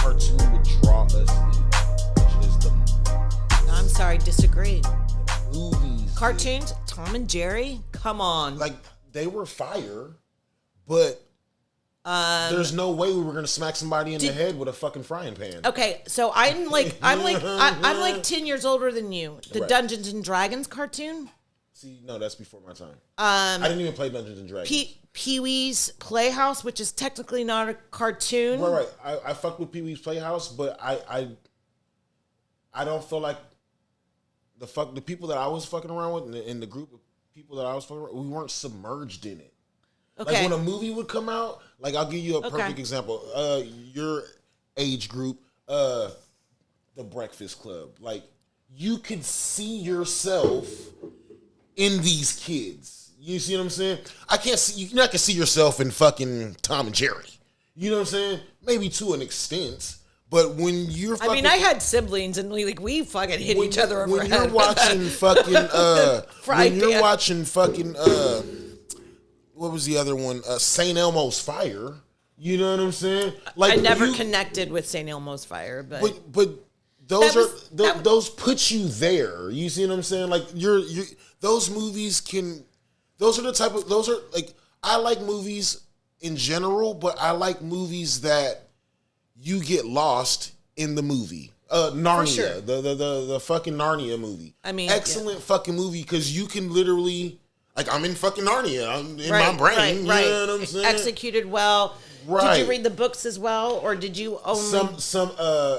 cartoon would draw us in, which is the I'm sorry, disagree. movies. Cartoons, Tom and Jerry, come on. Like, they were fire, but there's no way we were gonna smack somebody in the head with a fucking frying pan. Okay, so I'm like 10 years older than you. The Right. Dungeons and Dragons cartoon. See, no, that's before my time. I didn't even play Dungeons and Dragons. Pee-wee's Playhouse, which is technically not a cartoon. Right. I fuck with Pee Wee's Playhouse, but I don't feel like the people that I was fucking around with and the group of people that I was fucking around, we weren't submerged in it. Okay. Like when a movie would come out, like I'll give you a perfect example. Your age group, The Breakfast Club. Like you could see yourself in these kids. You see what I'm saying? I can't see. You're not gonna see yourself in fucking Tom and Jerry. You know what I'm saying? Maybe to an extent, but when you're, fucking, I mean, I had siblings and we fucking hit each other over when head. you're watching fucking when you're watching fucking what was the other one? St. Elmo's Fire. You know what I'm saying? Like I never connected with St. Elmo's Fire, but those put you there. You see what I'm saying? Like you're those movies can. Those are like, I like movies in general, but I like movies that you get lost in the movie. Narnia, sure. the fucking Narnia movie. I mean, excellent fucking movie because you can literally, like, I'm in fucking Narnia. I'm in my brain. Right. You know what I'm saying? Executed well. Right. Did you read the books as well, or did you only some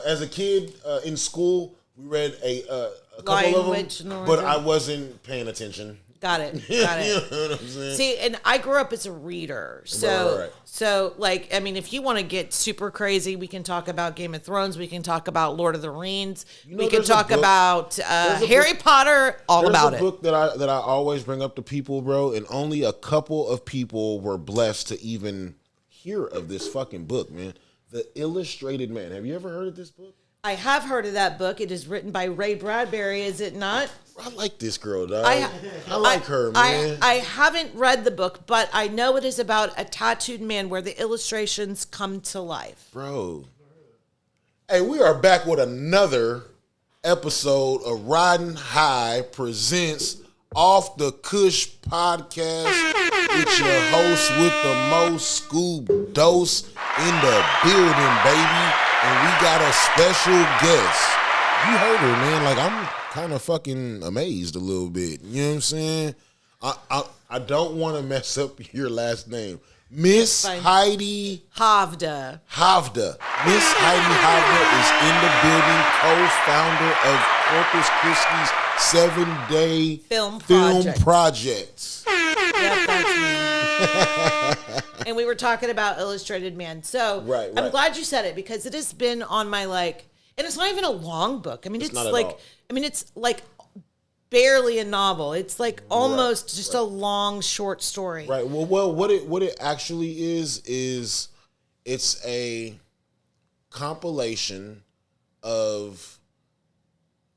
as a kid in school we read a couple Lion, of them, Witch, but I wasn't paying attention. Got it. You know what I'm saying? See, and I grew up as a reader. So, right. So like, I mean, if you want to get super crazy, we can talk about Game of Thrones. We can talk about Lord of the Rings. We can talk about Harry Potter, all about it. There's a book that I always bring up to people, bro, and only a couple of people were blessed to even hear of this fucking book, man. The Illustrated Man. Have you ever heard of this book? I have heard of that book. It is written by Ray Bradbury, is it not? I like this girl, dog. I like her, man. I haven't read the book, but I know it is about a tattooed man where the illustrations come to life. Bro. Hey, we are back with another episode of Riding High presents Off the Kush podcast with your host with the most, Skub Dose in the building, baby. And we got a special guest. You heard her, man. Like, I'm kind of fucking amazed a little bit. You know what I'm saying? I don't want to mess up your last name. Miss Heidi Hovda. Miss Heidi Hovda is in the building, co-founder of Corpus Christi's 7-day film project. Yep, that's me. And we were talking about Illustrated Man. So right. I'm glad you said it because it has been on my and it's not even a long book. I mean, it's like barely a novel. It's like almost just a long short story. Right. Well, what it actually is it's a compilation of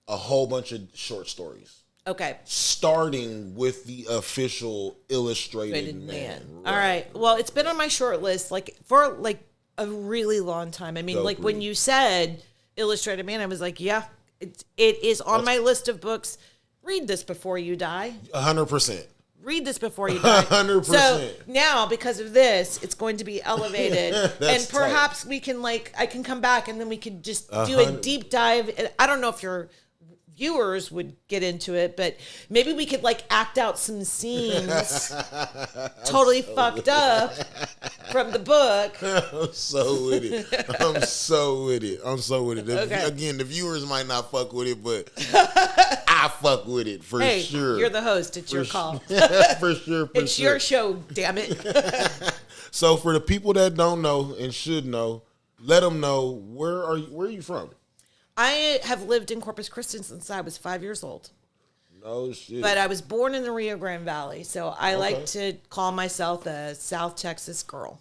a whole bunch of short stories. Okay. Starting with the official Illustrated Man. Right. All right. Well, it's been on my short list for a really long time. I mean, when you said Illustrated Man, I was like, yeah, it is on my list of books. Read this before you die. 100%. Read this before you die. 100%. So now, because of this, it's going to be elevated, and perhaps we can I can come back and then we could just do a deep dive. I don't know if your viewers would get into it, but maybe we could act out some scenes totally fucked up from the book. I'm so with it. Okay. Again, the viewers might not fuck with it, but I fuck with it for sure. You're the host. It's your call. For sure. It's your show, damn it. So for the people that don't know and should know, let them know where are you from? I have lived in Corpus Christi since I was 5 years old. No shit. But I was born in the Rio Grande Valley, so I like to call myself a South Texas girl.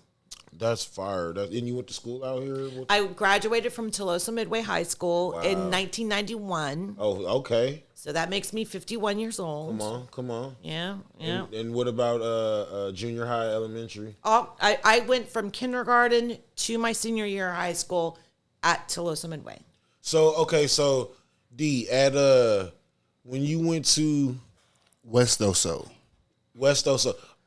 That's fire. And you went to school out here? I graduated from Tolosa Midway High School in 1991. Oh, okay. So that makes me 51 years old. Come on. Yeah. And what about junior high, elementary? I went from kindergarten to my senior year of high school at Tolosa Midway. So D, at when you went to West Oso,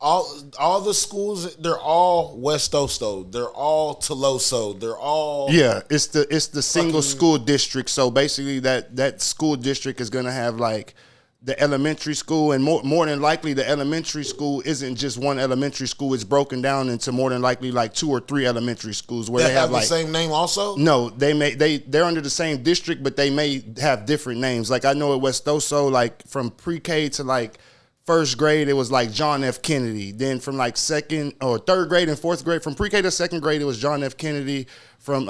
all the schools, they're all West Oso, they're all Toloso, they're all it's the single school district. So basically, that school district is gonna have like the elementary school, and more than likely, the elementary school isn't just one elementary school. It's broken down into more than likely like 2 or 3 elementary schools where that they have the like same name also. No, they're under the same district, but they may have different names. Like I know at West Oso, like from pre-K to like first grade, it was like John F. Kennedy. Then from like second or third grade and fourth grade, from pre-K to second grade, it was John F. Kennedy. From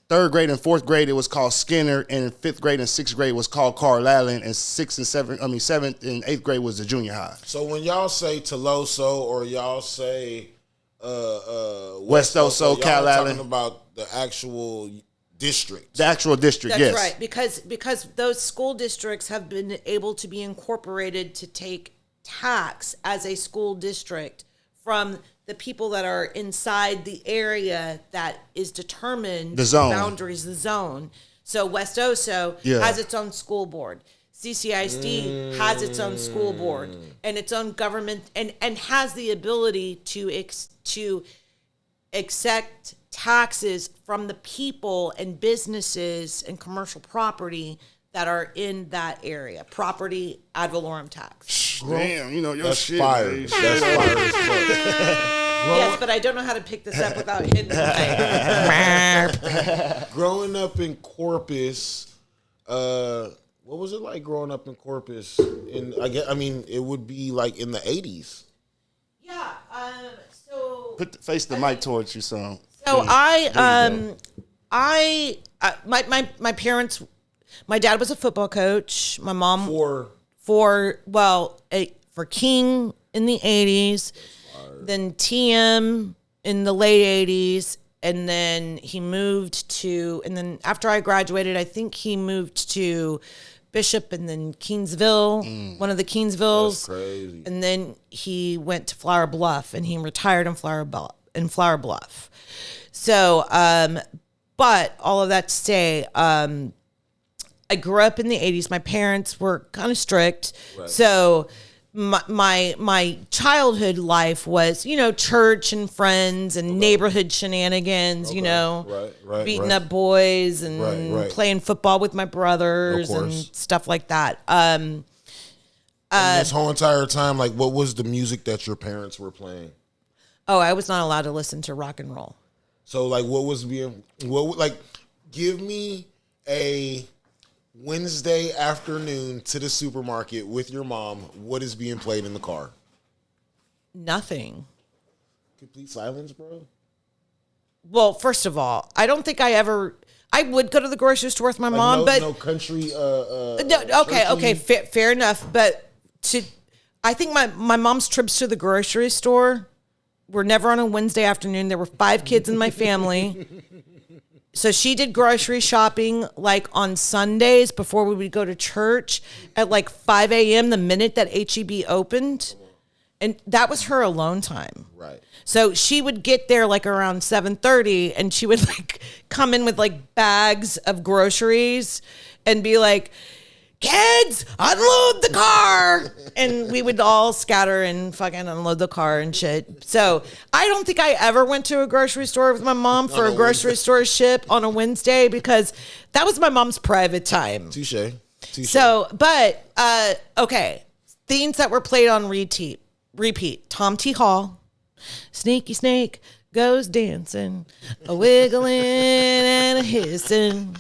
third grade and fourth grade, it was called Skinner, and fifth grade and sixth grade was called Carl Allen, and seventh and eighth grade was the junior high. So when y'all say Toloso or y'all say West Oso, Cal Allen, talking about the actual district. The actual district, That's yes. right, because those school districts have been able to be incorporated to take tax as a school district from the people that are inside the area that is determined, the zone. Boundaries, the zone. So West Oso has its own school board. CCISD has its own school board and its own government, and has the ability to accept taxes from the people and businesses and commercial property that are in that area. Property ad valorem tax. Damn, you know your That's shit. fire. Man. That's fire as fuck. Yes, but I don't know how to pick this up without hitting the mic. Growing up in Corpus, what was it like growing up in Corpus? It would be like in the 80s. Yeah. So Face the mic towards you, son. So my parents, my dad was a football coach. My mom for King in the 80s, then TM in the late 80s, and then after I graduated, I think he moved to Bishop and then Keensville, one of the Keensvilles. That's crazy. And then he went to Flower Bluff, and he retired in Flower Bluff. So, but all of that to say, I grew up in the 80s. My parents were kind of strict. Right. So my childhood life was, church and friends and neighborhood shenanigans, beating up boys and playing football with my brothers and stuff like that. And this whole entire time, like, what was the music that your parents were playing? Oh, I was not allowed to listen to rock and roll. So, like, give me a Wednesday afternoon to the supermarket with your mom. What is being played in the car? Nothing. Complete silence, bro? Well, first of all, I don't think I would go to the grocery store with my mom, but no country. Fair enough. But I think my mom's trips to the grocery store were never on a Wednesday afternoon. There were 5 kids in my family. So she did grocery shopping like on Sundays before we would go to church at like 5 a.m. the minute that HEB opened. And that was her alone time. Right. So she would get there like around 7:30, and she would like come in with like bags of groceries and be like, "Kids, unload the car." And we would all scatter and fucking unload the car and shit. So I don't think I ever went to a grocery store with my mom for a grocery store ship on a Wednesday, because that was my mom's private time. Touche. So, but, okay. Things that were played on repeat. Tom T. Hall, Sneaky Snake Goes Dancing, a wiggling and a hissing.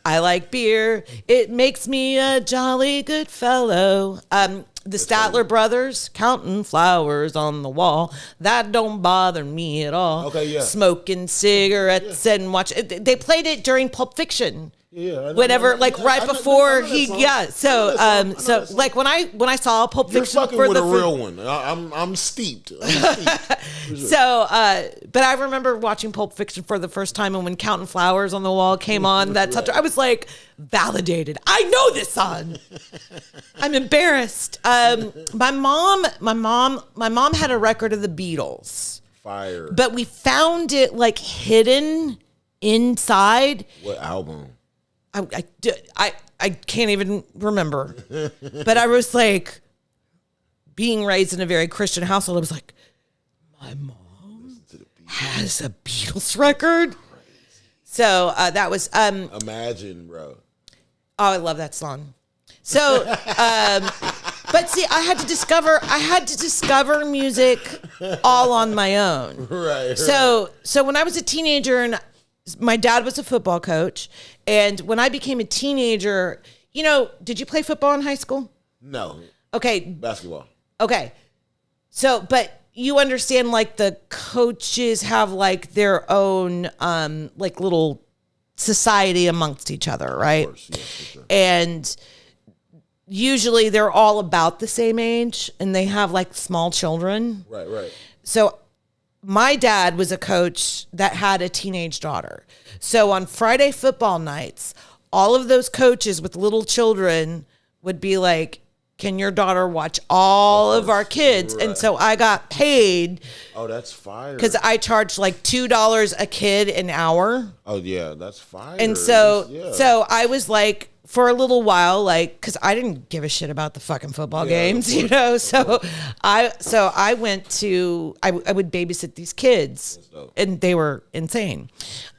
I like beer. It makes me a jolly good fellow. The Statler Brothers, Counting Flowers on the Wall. That don't bother me at all. Okay, yeah. Smoking cigarettes and watch. They played it during Pulp Fiction. Yeah. Whenever, right before he, yeah. So, like when I saw Pulp You're Fiction fucking for with the a real one. I'm steeped. So, but I remember watching Pulp Fiction for the first time, and when Counting Flowers on the Wall came on, I was like validated. I know this song. I'm embarrassed. My mom had a record of the Beatles. Fire. But we found it like hidden inside. What album? I can't even remember. But I was like, being raised in a very Christian household, I was like, my mom has a Beatles record. So that was Imagine, bro. Oh, I love that song. So, but see, I had to discover music all on my own. Right. So when I was a teenager, and my dad was a football coach, and when I became a teenager, did you play football in high school? No. Okay. Basketball. Okay. So, but you understand, like, the coaches have like their own like little society amongst each other, right? Of course, yeah, for sure. And usually they're all about the same age, and they have like small children. Right. So my dad was a coach that had a teenage daughter. So on Friday football nights, all of those coaches with little children would be like, can your daughter watch all of our kids? Right. And so I got paid. Oh, that's fire. Because I charged like $2 a kid an hour. Oh, yeah, that's fire. And so I was like, for a little while, like, because I didn't give a shit about the fucking football games, So I went to, I would babysit these kids, and they were insane.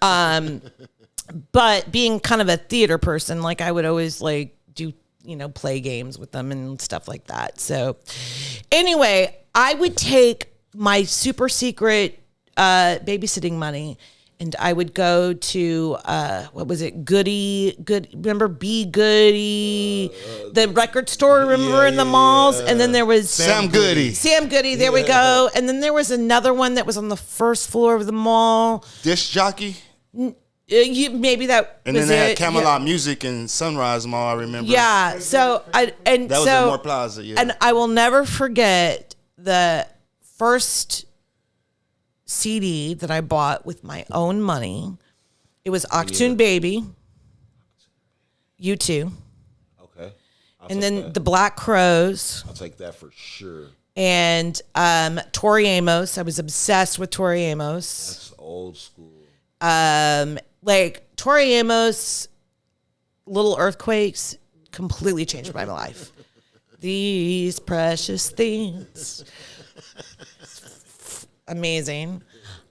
But being kind of a theater person, like, I would always like do, play games with them and stuff like that. So anyway, I would take my super secret babysitting money, and I would go to, what was it? Remember Be Goody? The record store, remember, in the malls? And then there was Sam Goody. There we go. And then there was another one that was on the first floor of the mall. Disc Jockey. Maybe that and was then they had it. Camelot Music in Sunrise Mall, I remember. Yeah. So that was at Moore Plaza, yeah. And I will never forget the first CD that I bought with my own money. It was Octoon Baby, U2. Okay. And then the Black Crows. I'll take that for sure. And Tori Amos. I was obsessed with Tori Amos. That's old school. Like Tori Amos, Little Earthquakes completely changed my life. These precious things. Amazing.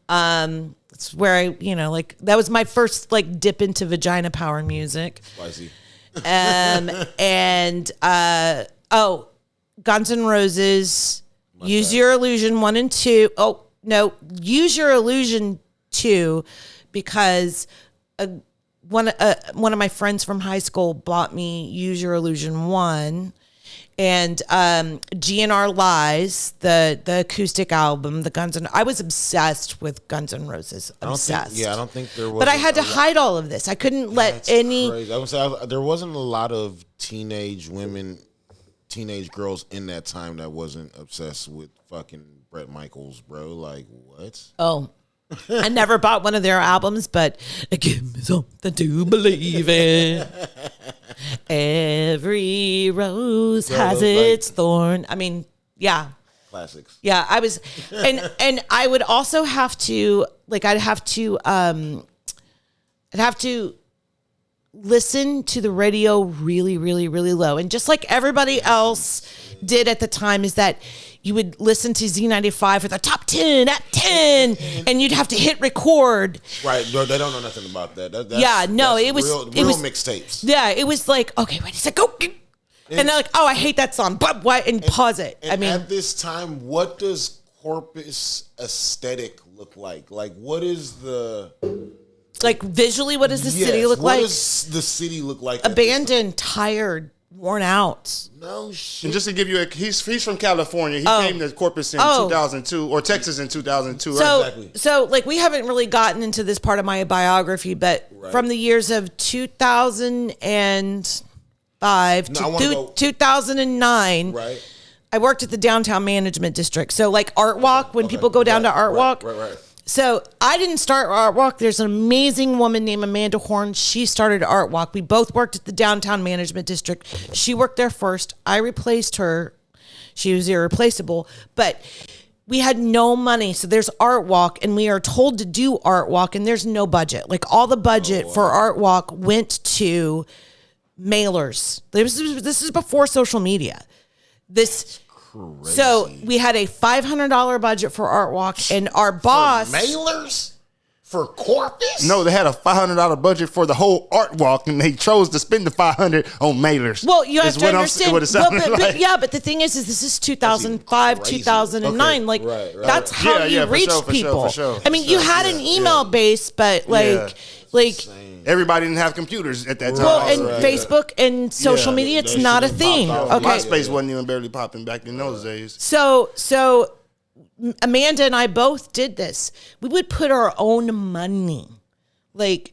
It's where I, that was my first like dip into vagina power music. Spicy. And Guns N' Roses, Use Your Illusion 1 and 2. Oh, no, Use Your Illusion 2, because one of my friends from high school bought me Use Your Illusion 1, and GNR Lies, the acoustic album, the Guns N' I was obsessed with Guns N' Roses. Obsessed. I don't think there was. But I had to hide all of this. I couldn't let any. Crazy. I would say there wasn't a lot of teenage girls in that time that wasn't obsessed with fucking Bret Michaels, bro. Like, what? Oh. I never bought one of their albums, but give me something to believe in. Every rose has its thorn. I mean, yeah. Classics. Yeah, I was, and I would also have to, like, I'd have to listen to the radio really, really, really low. And just like everybody else did at the time, is that you would listen to Z95 for the top 10 at 10, and you'd have to hit record. Right. No, they don't know nothing about that. It was real mixtapes. Yeah, it was like, okay, ready, set, go. And they're like, oh, I hate that song. But why? And pause it. And at this time, what does Corpus aesthetic look like? Like, what is the... Like, visually, what does the city look like? What does the city look like? Abandoned, tired, worn out. No shit. And just to give you he's from California. He came to Corpus in 2002, or Texas in 2002. Exactly. So, like, we haven't really gotten into this part of my biography, but from the years of 2005 to 2009, right, I worked at the downtown management district. So, like, Art Walk, when people go down to Art Walk. Right. So I didn't start Art Walk. There's an amazing woman named Amanda Horn. She started Art Walk. We both worked at the downtown management district. She worked there first. I replaced her. She was irreplaceable. But we had no money. So there's Art Walk, and we are told to do Art Walk, and there's no budget. Like all the budget for Art Walk went to mailers. This is before social media. Crazy. So we had a $500 budget for Art Walk, and our boss mailers. For Corpus? No, they had a $500 budget for the whole art walk, and they chose to spend the $500 on mailers. Well, you have to understand. What it sounded like. But the thing is this is 2005, 2009. Okay. Like that's how you reach people. For sure. I mean, you had an email base, but like everybody didn't have computers at that time. Well, and Facebook and social media, it's not a thing. Okay, MySpace wasn't even barely popping back in those days. So Amanda and I both did this. We would put our own money, like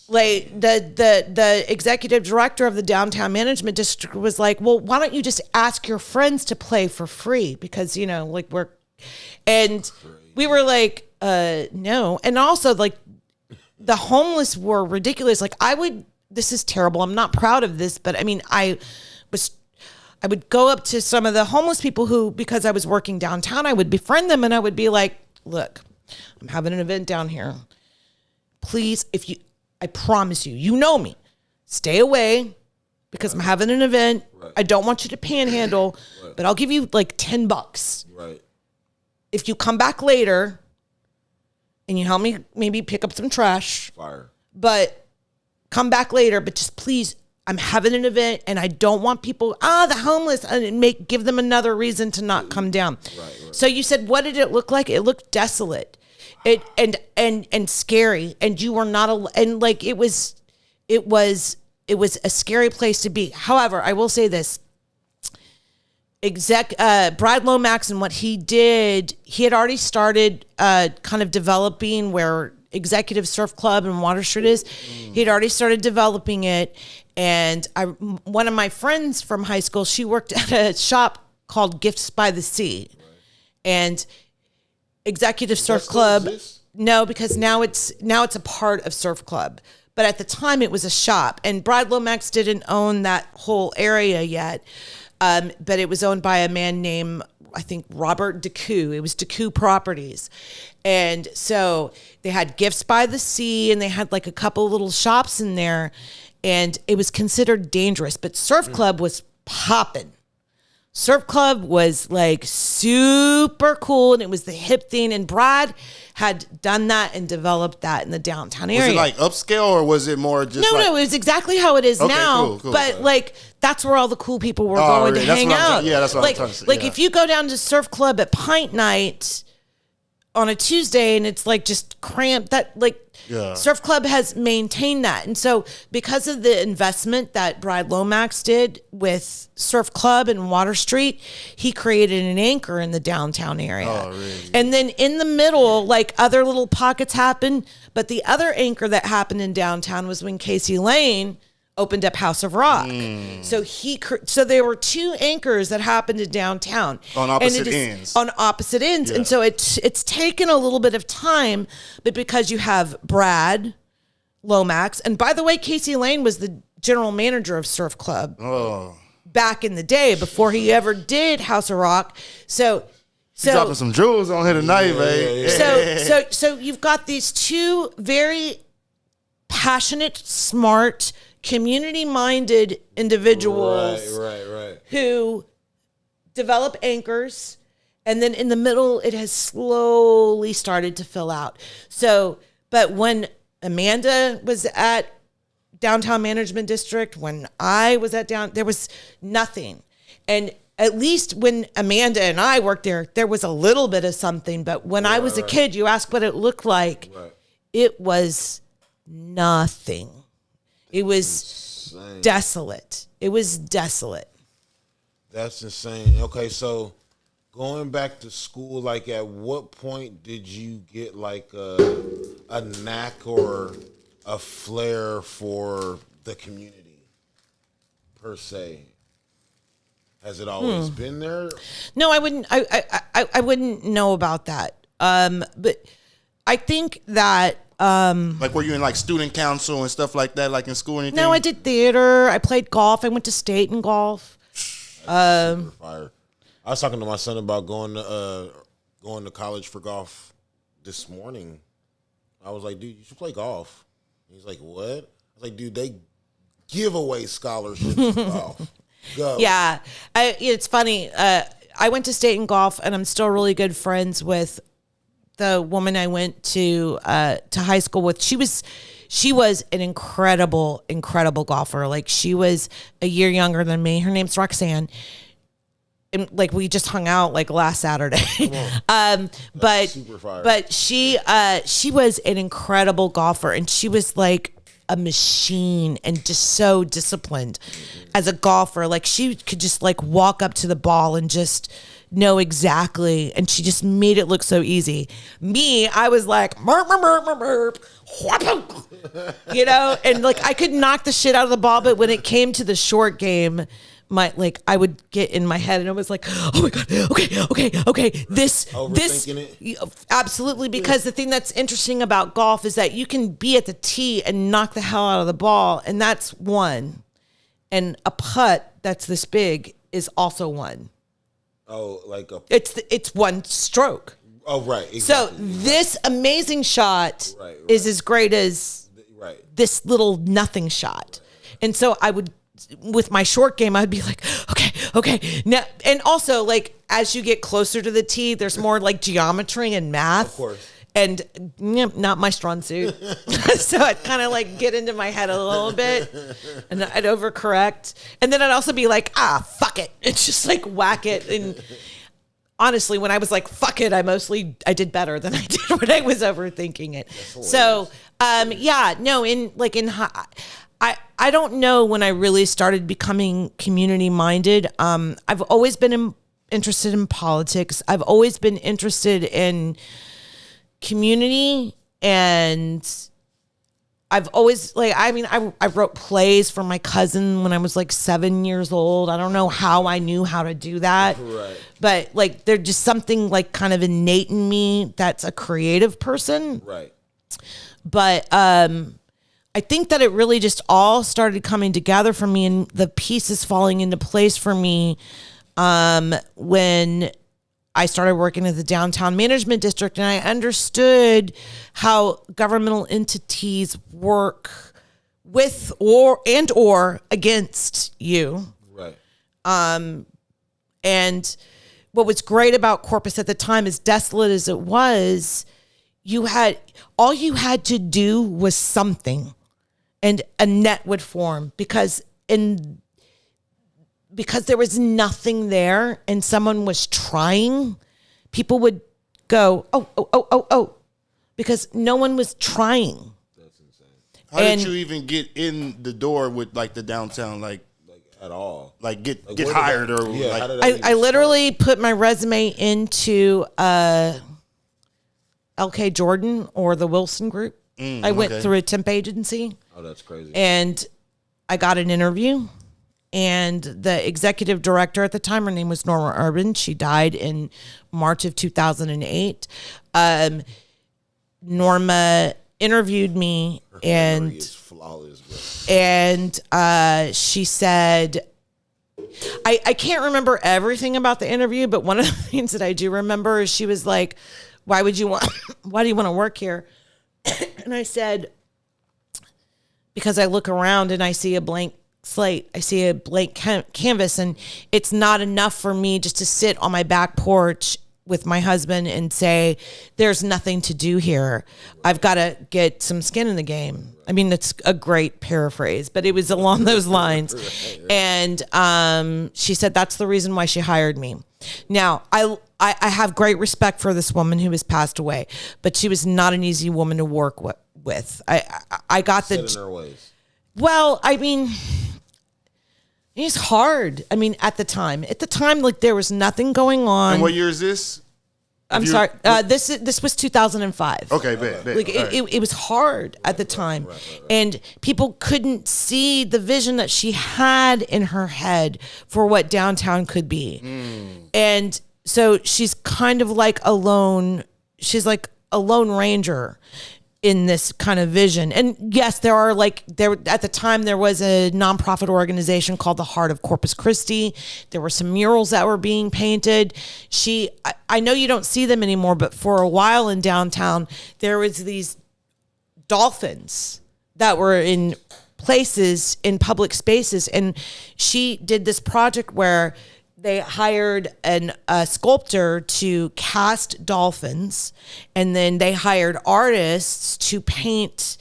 the executive director of the downtown management district was like, well, why don't you just ask your friends to play for free? Because, we were like, no. And also like the homeless were ridiculous. Like this is terrible. I'm not proud of this, but I mean, I would go up to some of the homeless people who, because I was working downtown, I would befriend them and I would be like, look, I'm having an event down here. Please, I promise you, you know me, stay away because I'm having an event. Right. I don't want you to panhandle, but I'll give you like $10. Right. If you come back later and you help me maybe pick up some trash, but come back later, but just please, I'm having an event and I don't want people, the homeless, and give them another reason to not come down. Right. So you said, what did it look like? It looked desolate, and scary, and you were not and like it was a scary place to be. However, I will say this: Brad Lomax and what he did, he had already started kind of developing where Executive Surf Club and Water Street is. He'd already started developing it. And one of my friends from high school, she worked at a shop called Gifts by the Sea. Right. And Executive Surf Club, no, because now it's a part of Surf Club. But at the time it was a shop. And Brad Lomax didn't own that whole area yet. But it was owned by a man named, I think, Robert DeCou. It was DeCou Properties. And so they had Gifts by the Sea, and they had like a couple little shops in there. And it was considered dangerous, but Surf Club was popping. Surf Club was like super cool, and it was the hip thing. And Brad had done that and developed that in the downtown area. Was it like upscale, or was it more just No, it was exactly how it is now. Cool, but like that's where all the cool people were going to hang out. That's what I'm trying to say. Like if you go down to Surf Club at Pint Night on a Tuesday and it's like just cramped, Surf Club has maintained that. And so because of the investment that Brad Lomax did with Surf Club and Water Street, he created an anchor in the downtown area. Oh, really? And then in the middle, like other little pockets happened, but the other anchor that happened in downtown was when Casey Lane opened up House of Rock. So there were two anchors that happened in downtown on opposite ends. Yeah. And so it's taken a little bit of time, but because you have Brad Lomax, and by the way, Casey Lane was the general manager of Surf Club back in the day before he ever did House of Rock. So dropping some jewels on here tonight, man. So you've got these two very passionate, smart, community-minded individuals who develop anchors, and then in the middle, it has slowly started to fill out. So, but when Amanda was at Downtown Management District, when I was at there was nothing. And at least when Amanda and I worked there was a little bit of something. But when I was a kid, you ask what it looked like, it was nothing. It was desolate. It was desolate. That's insane. Okay, so going back to school, like at what point did you get like a knack or a flair for the community per se? Has it always been there? No, I wouldn't. I wouldn't know about that. But I think that. Like were you in like student council and stuff like that, like in school or anything? No, I did theater. I played golf. I went to state in golf. Super fire. I was talking to my son about going to going to college for golf this morning. I was like, dude, you should play golf. He's like, what? I was like, dude, they give away scholarships in golf. Go. Yeah. It's funny. I went to state in golf, and I'm still really good friends with the woman I went to high school with. She was an incredible golfer. Like, she was a year younger than me. Her name's Roxanne. And like, we just hung out like last Saturday. But she was an incredible golfer, and she was like a machine and just so disciplined as a golfer. Like, she could just like walk up to the ball and just know exactly, and she just made it look so easy. Me, I was like, merp, merp, merp, merp, you know, and like I could knock the shit out of the ball, but when it came to the short game, I would get in my head, and I was like, oh my God, okay. This absolutely, because the thing that's interesting about golf is that you can be at the tee and knock the hell out of the ball, and that's one. And a putt that's this big is also one. Oh, like it's one stroke. Oh, right. Exactly, so this amazing shot is as great as this little nothing shot. And so I would, with my short game, I'd be like, okay. Now, and also, like, as you get closer to the tee, there's more like geometry and math. Of course. And not my strong suit. So I'd kind of like get into my head a little bit, and I'd overcorrect. And then I'd also be like, fuck it. It's just like whack it. And honestly, when I was like, fuck it, I did better than I did when I was overthinking it. So, I don't know when I really started becoming community minded. I've always been interested in politics. I've always been interested in community, and I've always I wrote plays for my cousin when I was like 7 years old. I don't know how I knew how to do that, but like there's just something like kind of innate in me that's a creative person, but I think that it really just all started coming together for me, and the pieces falling into place for me when I started working at the downtown management district, and I understood how governmental entities work with or against you. Right. And what was great about Corpus at the time, as desolate as it was, all you had to do was something, and a net would form because there was nothing there and someone was trying, people would go, oh, because no one was trying. That's insane. How did you even get in the door with like the downtown, like at all? Like get hired or I literally put my resume into LK Jordan or the Wilson Group. I went through a temp agency. Oh, that's crazy. And I got an interview. And the executive director at the time, her name was Norma Urban. She died in March of 2008. Norma interviewed me, and is flawless, bro. And she said, I can't remember everything about the interview, but one of the things that I do remember is she was like, why do you want to work here? And I said, because I look around and I see a blank slate. I see a blank canvas, and it's not enough for me just to sit on my back porch with my husband and say, there's nothing to do here. I've got to get some skin in the game. I mean, it's a great paraphrase, but it was along those lines. And she said that's the reason why she hired me. Now, I have great respect for this woman who has passed away, but she was not an easy woman to work with. I got Set in her ways. Well, I mean, it's hard. I mean, at the time, like there was nothing going on. And what year is this? I'm sorry. This was 2005. Okay, bet. Like it was hard at the time, right. And people couldn't see the vision that she had in her head for what downtown could be. And so she's kind of like alone. She's like a lone ranger. in this kind of vision. And yes, there are at the time there was a nonprofit organization called the Heart of Corpus Christi. There were some murals that were being painted. I know you don't see them anymore, but for a while in downtown, there was these dolphins that were in places in public spaces. And she did this project where they hired a sculptor to cast dolphins, and then they hired artists to paint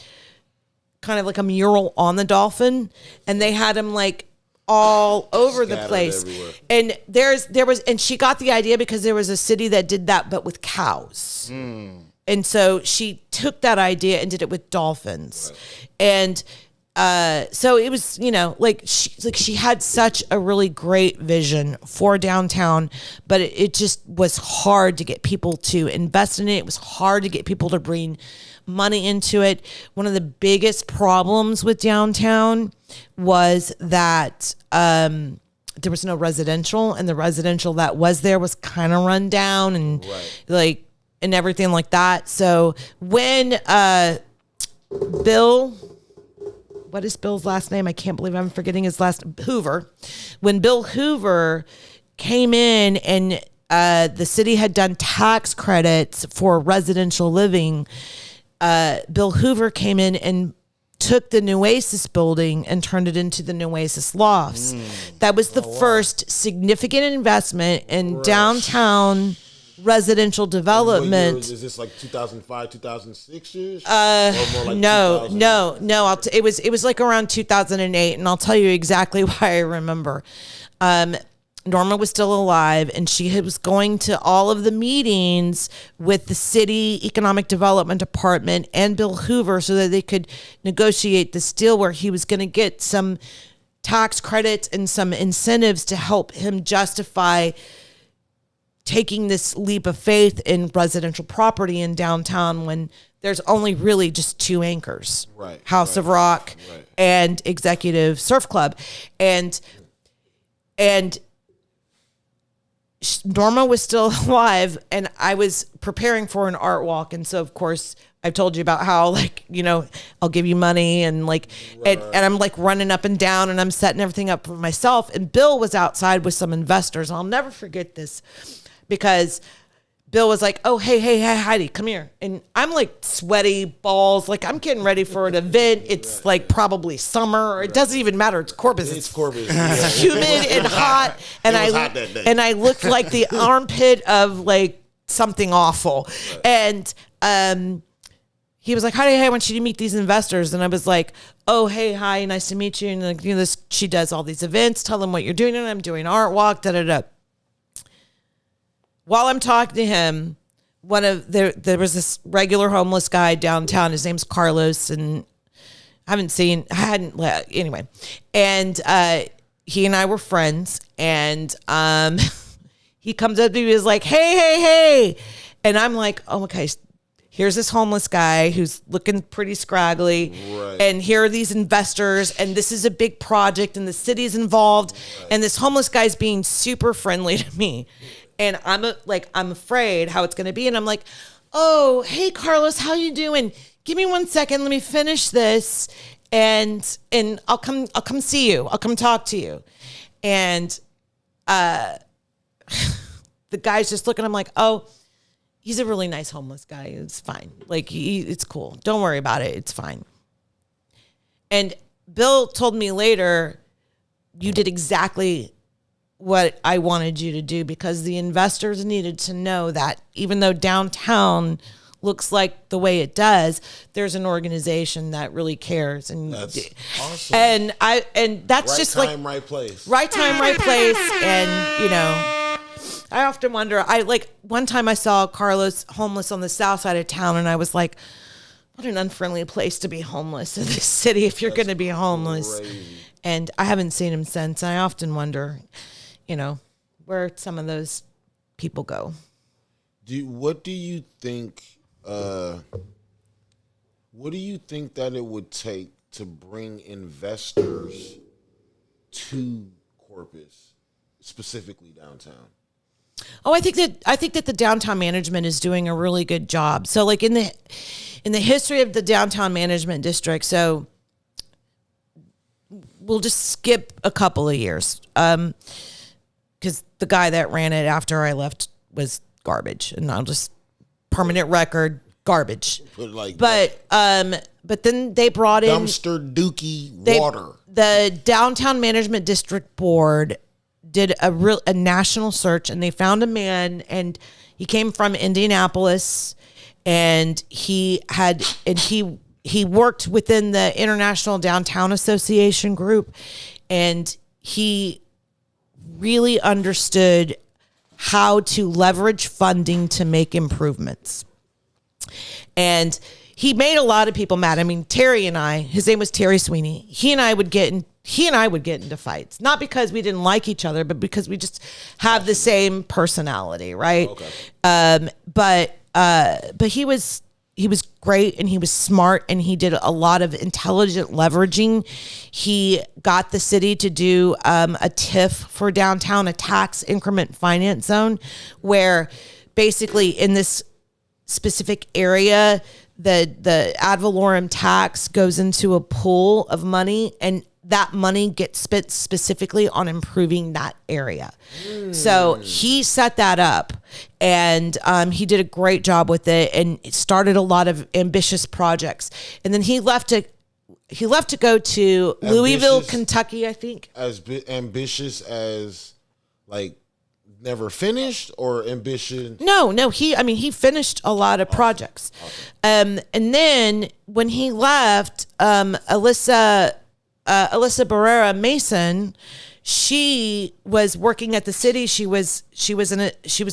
kind of like a mural on the dolphin, and they had them like all over the place. Everywhere. And and she got the idea because there was a city that did that, but with cows. And so she took that idea and did it with dolphins. Right. And so it was, she had such a really great vision for downtown, but it just was hard to get people to invest in it. It was hard to get people to bring money into it. One of the biggest problems with downtown was that there was no residential, and the residential that was there was kind of run down and and everything like that. So when what is Bill's last name? I can't believe I'm forgetting his last Hoover. When Bill Hoover came in and the city had done tax credits for residential living, Bill Hoover came in and took the Nueces building and turned it into the Nueces Lofts. That was the first significant investment in downtown residential development. Is this like 2005, 2006 years? No. It was like around 2008, and I'll tell you exactly why I remember. Norma was still alive, and she was going to all of the meetings with the city economic development department and Bill Hoover so that they could negotiate this deal where he was going to get some tax credits and some incentives to help him justify taking this leap of faith in residential property in downtown when there's only really just two anchors, House of Rock and Executive Surf Club. And Norma was still alive, and I was preparing for an art walk. And so, of course, I've told you about how, I'll give you money and and I'm running up and down and I'm setting everything up for myself. And Bill was outside with some investors. I'll never forget this, because Bill was like, oh, hey, Heidi, come here. And I'm sweaty balls. I'm getting ready for an event. It's probably summer. It doesn't even matter. It's Corpus. It's Corpus. It's humid and hot. And hot that day. And I looked like the armpit of something awful. Right. And he was like, Heidi, I want you to meet these investors. And I was like, oh, hey, hi, nice to meet you. And she does all these events. Tell them what you're doing. And I'm doing art walk, da-da-da. While I'm talking to him, there was this regular homeless guy downtown. His name's Carlos, and anyway. And he and I were friends, and he comes up to me, he was like, hey. And I'm like, oh, okay, here's this homeless guy who's looking pretty scraggly, and here are these investors, and this is a big project, and the city's involved, and this homeless guy's being super friendly to me. And I'm afraid how it's going to be. And I'm like, oh, hey, Carlos, how you doing? Give me 1 second. Let me finish this. And I'll come see you. I'll come talk to you. And the guy's just looking. I'm like, oh, he's a really nice homeless guy. It's fine. It's cool. Don't worry about it. It's fine. And Bill told me later, you did exactly what I wanted you to do, because the investors needed to know that even though downtown looks like the way it does, there's an organization that really cares. And that's awesome. And that's right just time, right place. Right time, right place. And I often wonder, one time I saw Carlos homeless on the south side of town, and I was like, what an unfriendly place to be homeless in this city if you're going to be homeless. Crazy. And I haven't seen him since. I often wonder, where some of those people go. What do you think that it would take to bring investors to Corpus, specifically downtown? Oh, I think that the downtown management is doing a really good job. So in in the history of the downtown management district. So we'll just skip a couple of years. Because the guy that ran it after I left was garbage, and I'll just permanent record garbage. But then they brought in dumpster dookie water. The Downtown Management District Board did a national search, and they found a man, and he came from Indianapolis, and he worked within the International Downtown Association group, and he really understood how to leverage funding to make improvements. And he made a lot of people mad. I mean, Terry and I, his name was Terry Sweeney. He and I would get into fights, not because we didn't like each other, but because we just have the same personality, right? Okay. But he was great, and he was smart, and he did a lot of intelligent leveraging. He got the city to do a TIF for downtown, a tax increment finance zone, where basically in this specific area, the ad valorem tax goes into a pool of money, and that money gets spent specifically on improving that area. So he set that up, and he did a great job with it, and it started a lot of ambitious projects. And then he left to go to Louisville, Kentucky, I think. As ambitious as like never finished, or ambition? No. He finished a lot of projects. And then when he left, Alyssa Barrera Mason, she was working at the city. She was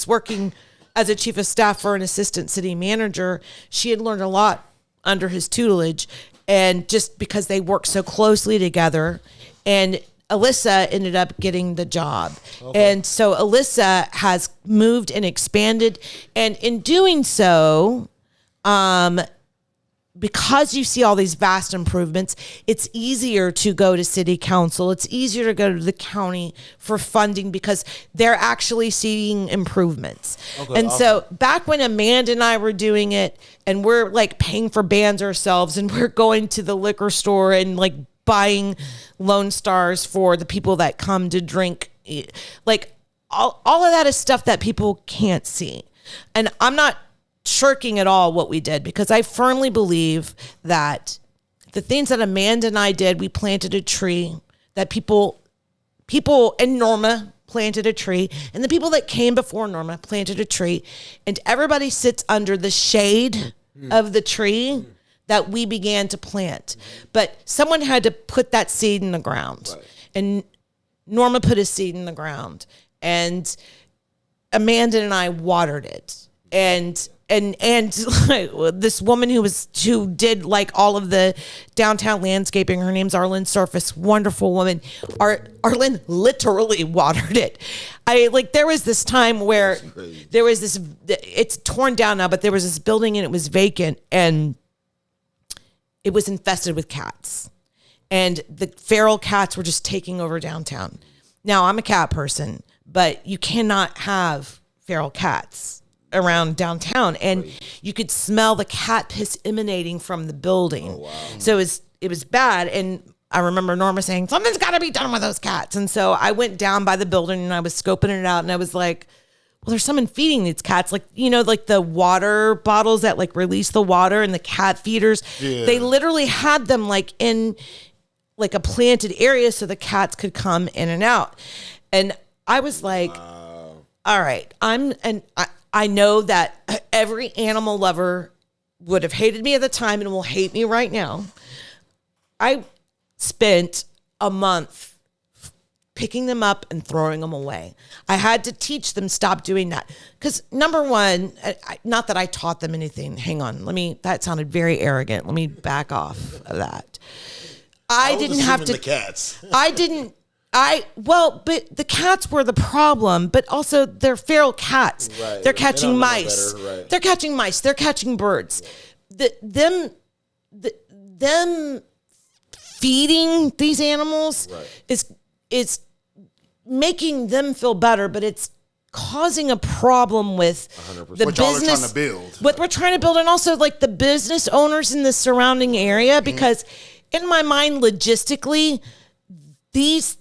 working as a chief of staff for an assistant city manager. She had learned a lot under his tutelage, and just because they worked so closely together, and Alyssa ended up getting the job. Okay. And so Alyssa has moved and expanded, and in doing so, because you see all these vast improvements, it's easier to go to city council. It's easier to go to the county for funding because they're actually seeing improvements. Okay, and so back when Amanda and I were doing it, and we're like paying for bands ourselves, and we're going to the liquor store and like buying Lone Stars for the people that come to drink, like all of that is stuff that people can't see. And I'm not shirking at all what we did, because I firmly believe that the things that Amanda and I did, we planted a tree, that people and Norma planted a tree, and the people that came before Norma planted a tree, and everybody sits under the shade of the tree that we began to plant. But someone had to put that seed in the ground. Right. And Norma put a seed in the ground, and Amanda and I watered it. And this woman who did like all of the downtown landscaping, her name's Arlen Surface, wonderful woman. Arlen literally watered it. There was this time where there was this, it's torn down now, but there was this building and it was vacant, and it was infested with cats, and the feral cats were just taking over downtown. Now, I'm a cat person, but you cannot have feral cats around downtown, and you could smell the cat piss emanating from the building. Oh, wow. So it was bad. And I remember Norma saying, something's got to be done with those cats. And so I went down by the building, and I was scoping it out, and I was like, well, there's someone feeding these cats, like the water bottles that like release the water, and the cat feeders. Yeah. They literally had them like in like a planted area so the cats could come in and out. And I was like, all right, I know that every animal lover would have hated me at the time and will hate me right now. I spent a month picking them up and throwing them away. I had to teach them stop doing that. Because number one, not that I taught them anything. Hang on. That sounded very arrogant. Let me back off of that. I didn't have to. The cats. But the cats were the problem, but also they're feral cats. Right. They're catching mice. Right. They're catching mice. They're catching birds. Them feeding these animals is making them feel better, but it's causing a problem with 100%. the What y'all are business trying to build. what we're trying to build, and also like the business owners in the surrounding area, because in my mind, logistically, these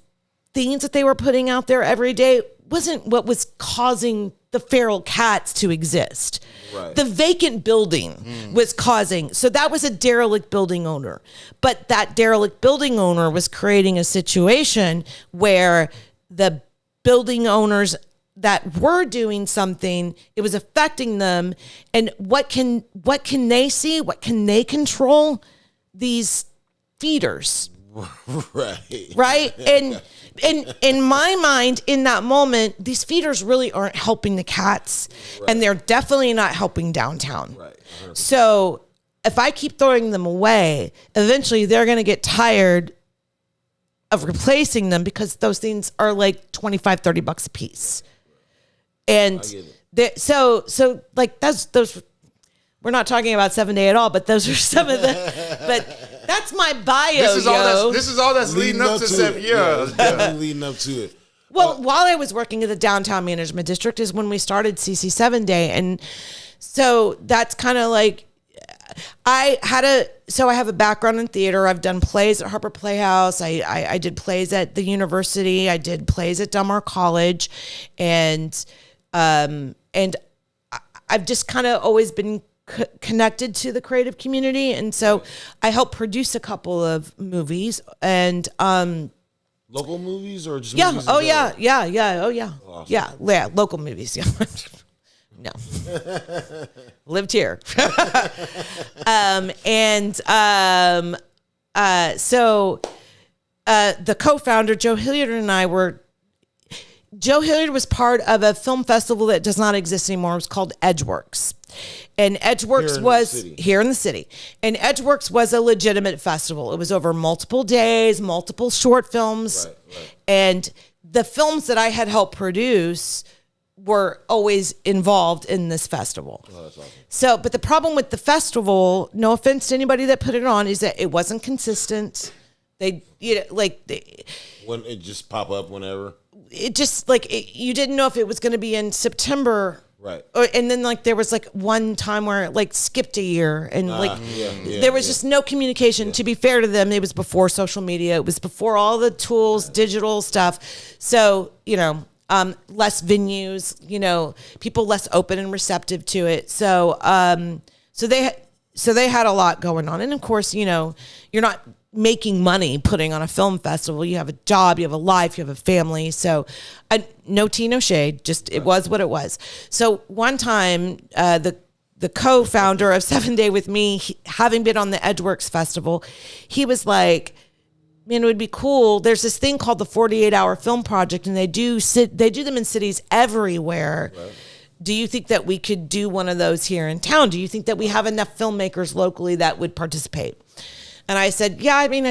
things that they were putting out there every day wasn't what was causing the feral cats to exist. Right. The vacant building was causing, so that was a derelict building owner. But that derelict building owner was creating a situation where the building owners that were doing something, it was affecting them. And what can they see? What can they control? These feeders. Right. And in my mind, in that moment, these feeders really aren't helping the cats, and they're definitely not helping downtown. Right. 100%. So if I keep throwing them away, eventually they're going to get tired of replacing them, because those things are like $25-$30 a piece. And so like those we're not talking about 7 Day at all, but those are some of the. But that's my bio. This is all that's leading up to 7 years. Definitely leading up to it. Well, while I was working at the downtown management district is when we started CC 7 Day, and so that's kind of like I have a background in theater. I've done plays at Harper Playhouse. I did plays at the university. I did plays at Del Mar College, and I've just kind of always been connected to the creative community, and so I helped produce a couple of movies, and Local movies or just yeah, movies oh in general? yeah, Awesome. yeah, local movies, yeah. No, lived here, so the co-founder Joe Hilliard and I were. Joe Hilliard was part of a film festival that does not exist anymore. It was called Edgeworks. And Edgeworks was here in the city. And Edgeworks was a legitimate festival. It was over multiple days, multiple short films. Right. And the films that I had helped produce were always involved in this festival. Oh, that's awesome. So, but the problem with the festival, no offense to anybody that put it on, is that it wasn't consistent. When it just pop up whenever. It just you didn't know if it was going to be in September, right? And then there was one time where it skipped a year, and there was just no communication. Yeah. To be fair to them, it was before social media. It was before all the tools, digital stuff. So less venues, people less open and receptive to it. So they had a lot going on, and of course, you're not making money putting on a film festival. You have a job, you have a life, you have a family. So no tea, no shade, just it was what it was. So one time, the co-founder of 7 Day with me, having been on the Edgeworks Festival, he was like, man, it would be cool. There's this thing called the 48-hour film project, and they do them in cities everywhere. Right. Do you think that we could do one of those here in town? Do you think that we have enough filmmakers locally that would participate? And I said, yeah, I mean,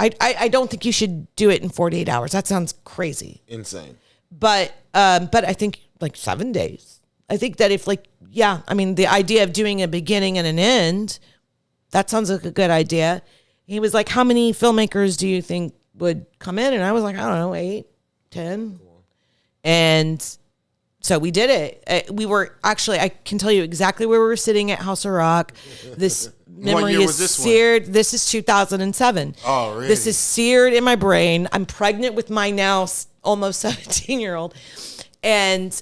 I don't think you should do it in 48 hours. That sounds crazy. Insane. But I think 7 days. I think that the idea of doing a beginning and an end, that sounds like a good idea. He was like, how many filmmakers do you think would come in? And I was like, I don't know, 8, 10. Cool. And so we did it. We were actually, I can tell you exactly where we were sitting at House of Rock. This memory is seared. This is 2007. Oh, really? This is seared in my brain. I'm pregnant with my now almost 17-year-old. And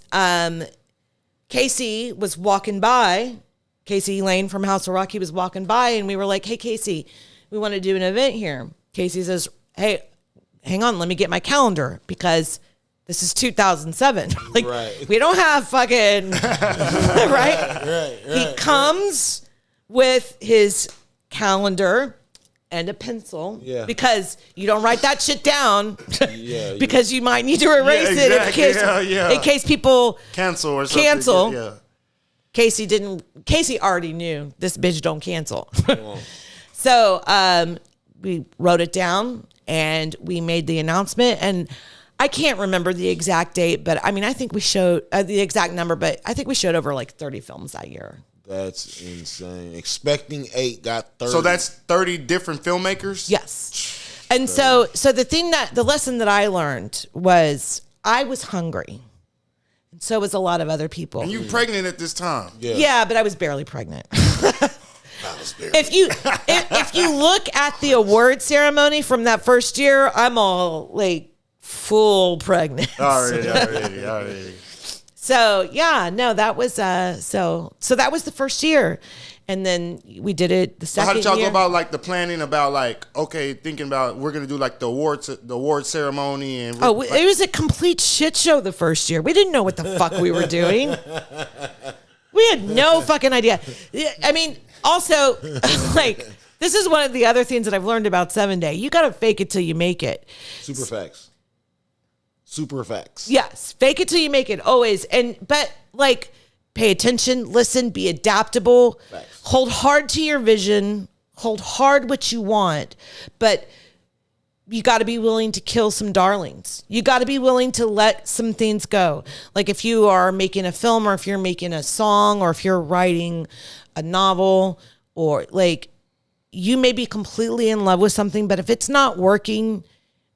Casey was walking by. Casey Lane from House of Rock, he was walking by, and we were like, hey, Casey, we want to do an event here. Casey says, hey, hang on, let me get my calendar, because this is 2007. We don't have fucking, right? He comes with his calendar and a pencil, because you don't write that shit down, because you might need to erase it in case people cancel or something. Casey already knew this bitch don't cancel. So we wrote it down and we made the announcement, and I can't remember the exact date, but I mean, I think we showed the exact number, but I think we showed over 30 films that year. That's insane. Expecting 8, got 30. So that's 30 different filmmakers? Yes. And so the lesson that I learned was I was hungry. And so was a lot of other people. And you pregnant at this time. Yeah, but I was barely pregnant. Barely. If you look at the award ceremony from that first year, I'm all like full pregnant. Already. So yeah, no, that was so that was the first year. And then we did it the second year. How did y'all go about like the planning about like, okay, thinking about we're gonna do like the award ceremony and it was a complete shit show the first year. We didn't know what the fuck we were doing. We had no fucking idea. I mean, also, like, this is one of the other things that I've learned about 7 Day. You gotta fake it till you make it. Super facts. Yes, fake it till you make it, always. But like, pay attention, listen, be adaptable, hold hard to your vision, hold hard what you want, but you got to be willing to kill some darlings. You got to be willing to let some things go. Like if you are making a film or if you're making a song or if you're writing a novel or like you may be completely in love with something, but if it's not working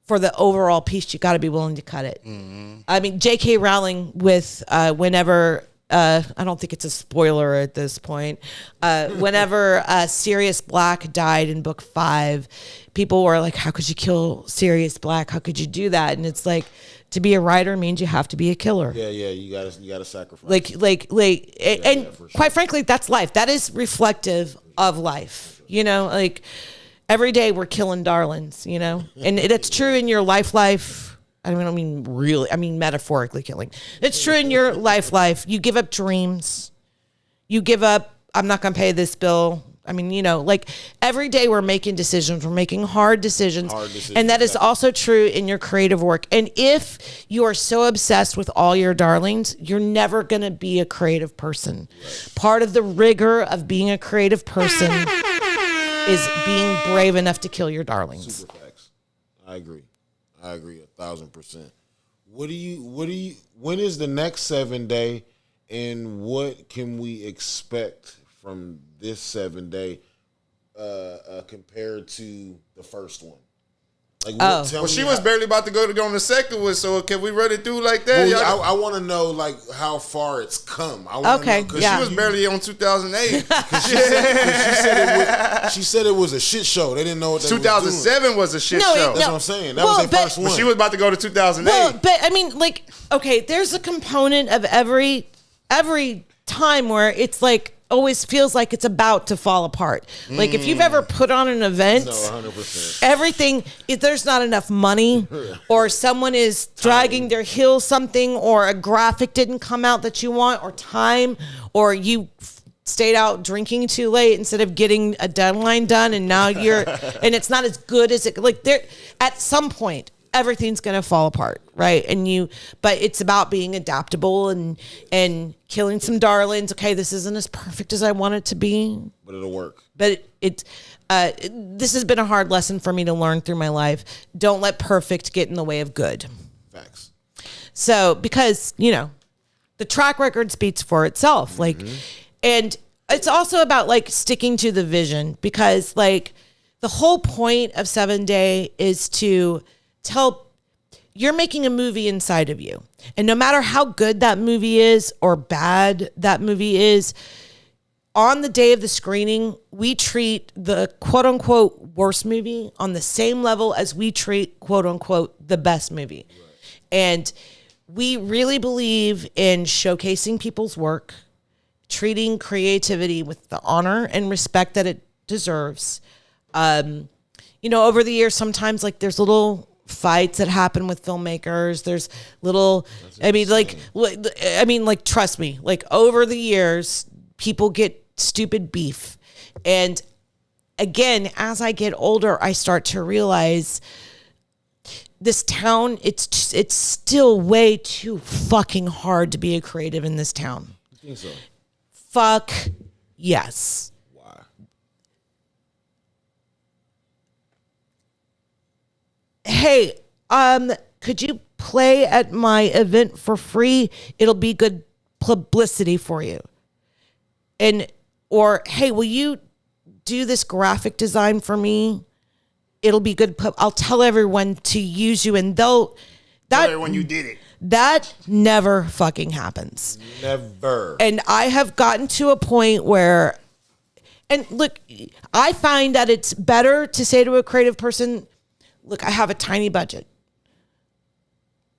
for the overall piece, you got to be willing to cut it. Mm-hmm. I mean, J.K. Rowling with whenever... I don't think it's a spoiler at this point. Whenever Sirius Black died in book 5, people were like, how could you kill Sirius Black? How could you do that? And it's like, to be a writer means you have to be a killer. Yeah, you gotta sacrifice. Quite frankly, that's life. That is reflective of life. You know, like every day we're killing darlings, you know, and it's true in your life. I don't mean really, I mean metaphorically killing. It's true in your life. You give up dreams. You give up, I'm not going to pay this bill. I mean, you know, like every day we're making decisions. We're making hard decisions. And that is also true in your creative work. And if you are so obsessed with all your darlings, you're never going to be a creative person. Right. Part of the rigor of being a creative person is being brave enough to kill your darlings. Super facts. I agree 1,000%. When is the next 7 Day and what can we expect from this 7 Day compared to the first one? Like, well, she was barely about to go on the second one, so can we run it through like that? Well, I want to know like how far it's come. She was barely on 2008. She said it was a shit show. They didn't know what they 2007 was a shit show. That's what I'm saying. That was their first one. But she was about to go to 2008. Well, but I mean, like, okay, there's a component of every time where it's like always feels like it's about to fall apart. Like if you've ever put on an event, 100%. everything, if there's not enough money or someone is dragging their heels something or a graphic didn't come out that you want or time or you stayed out drinking too late instead of getting a deadline done and now and it's not as good as it, like there, at some point, everything's going to fall apart, right? But it's about being adaptable and killing some darlings. Okay, this isn't as perfect as I want it to be, but it'll work. But this has been a hard lesson for me to learn through my life. Don't let perfect get in the way of good. Facts. So, because, you know, the track record speaks for itself. Like, and it's also about like sticking to the vision because like the whole point of 7 Day is to tell you're making a movie inside of you. And no matter how good that movie is or bad that movie is, on the day of the screening, we treat the quote unquote worst movie on the same level as we treat quote unquote the best movie. Right. And we really believe in showcasing people's work, treating creativity with the honor and respect that it deserves. You know, over the years, sometimes like there's little fights that happen with filmmakers. There's little, trust me, like over the years, people get stupid beef. And again, as I get older, I start to realize this town, it's still way too fucking hard to be a creative in this town. You think so? Fuck yes. Why? Hey, could you play at my event for free? It'll be good publicity for you. Or hey, will you do this graphic design for me? It'll be good. I'll tell everyone to use you, and tell everyone you did it. That never fucking happens. Never. And I have gotten to a point where, and look, I find that it's better to say to a creative person, look, I have a tiny budget,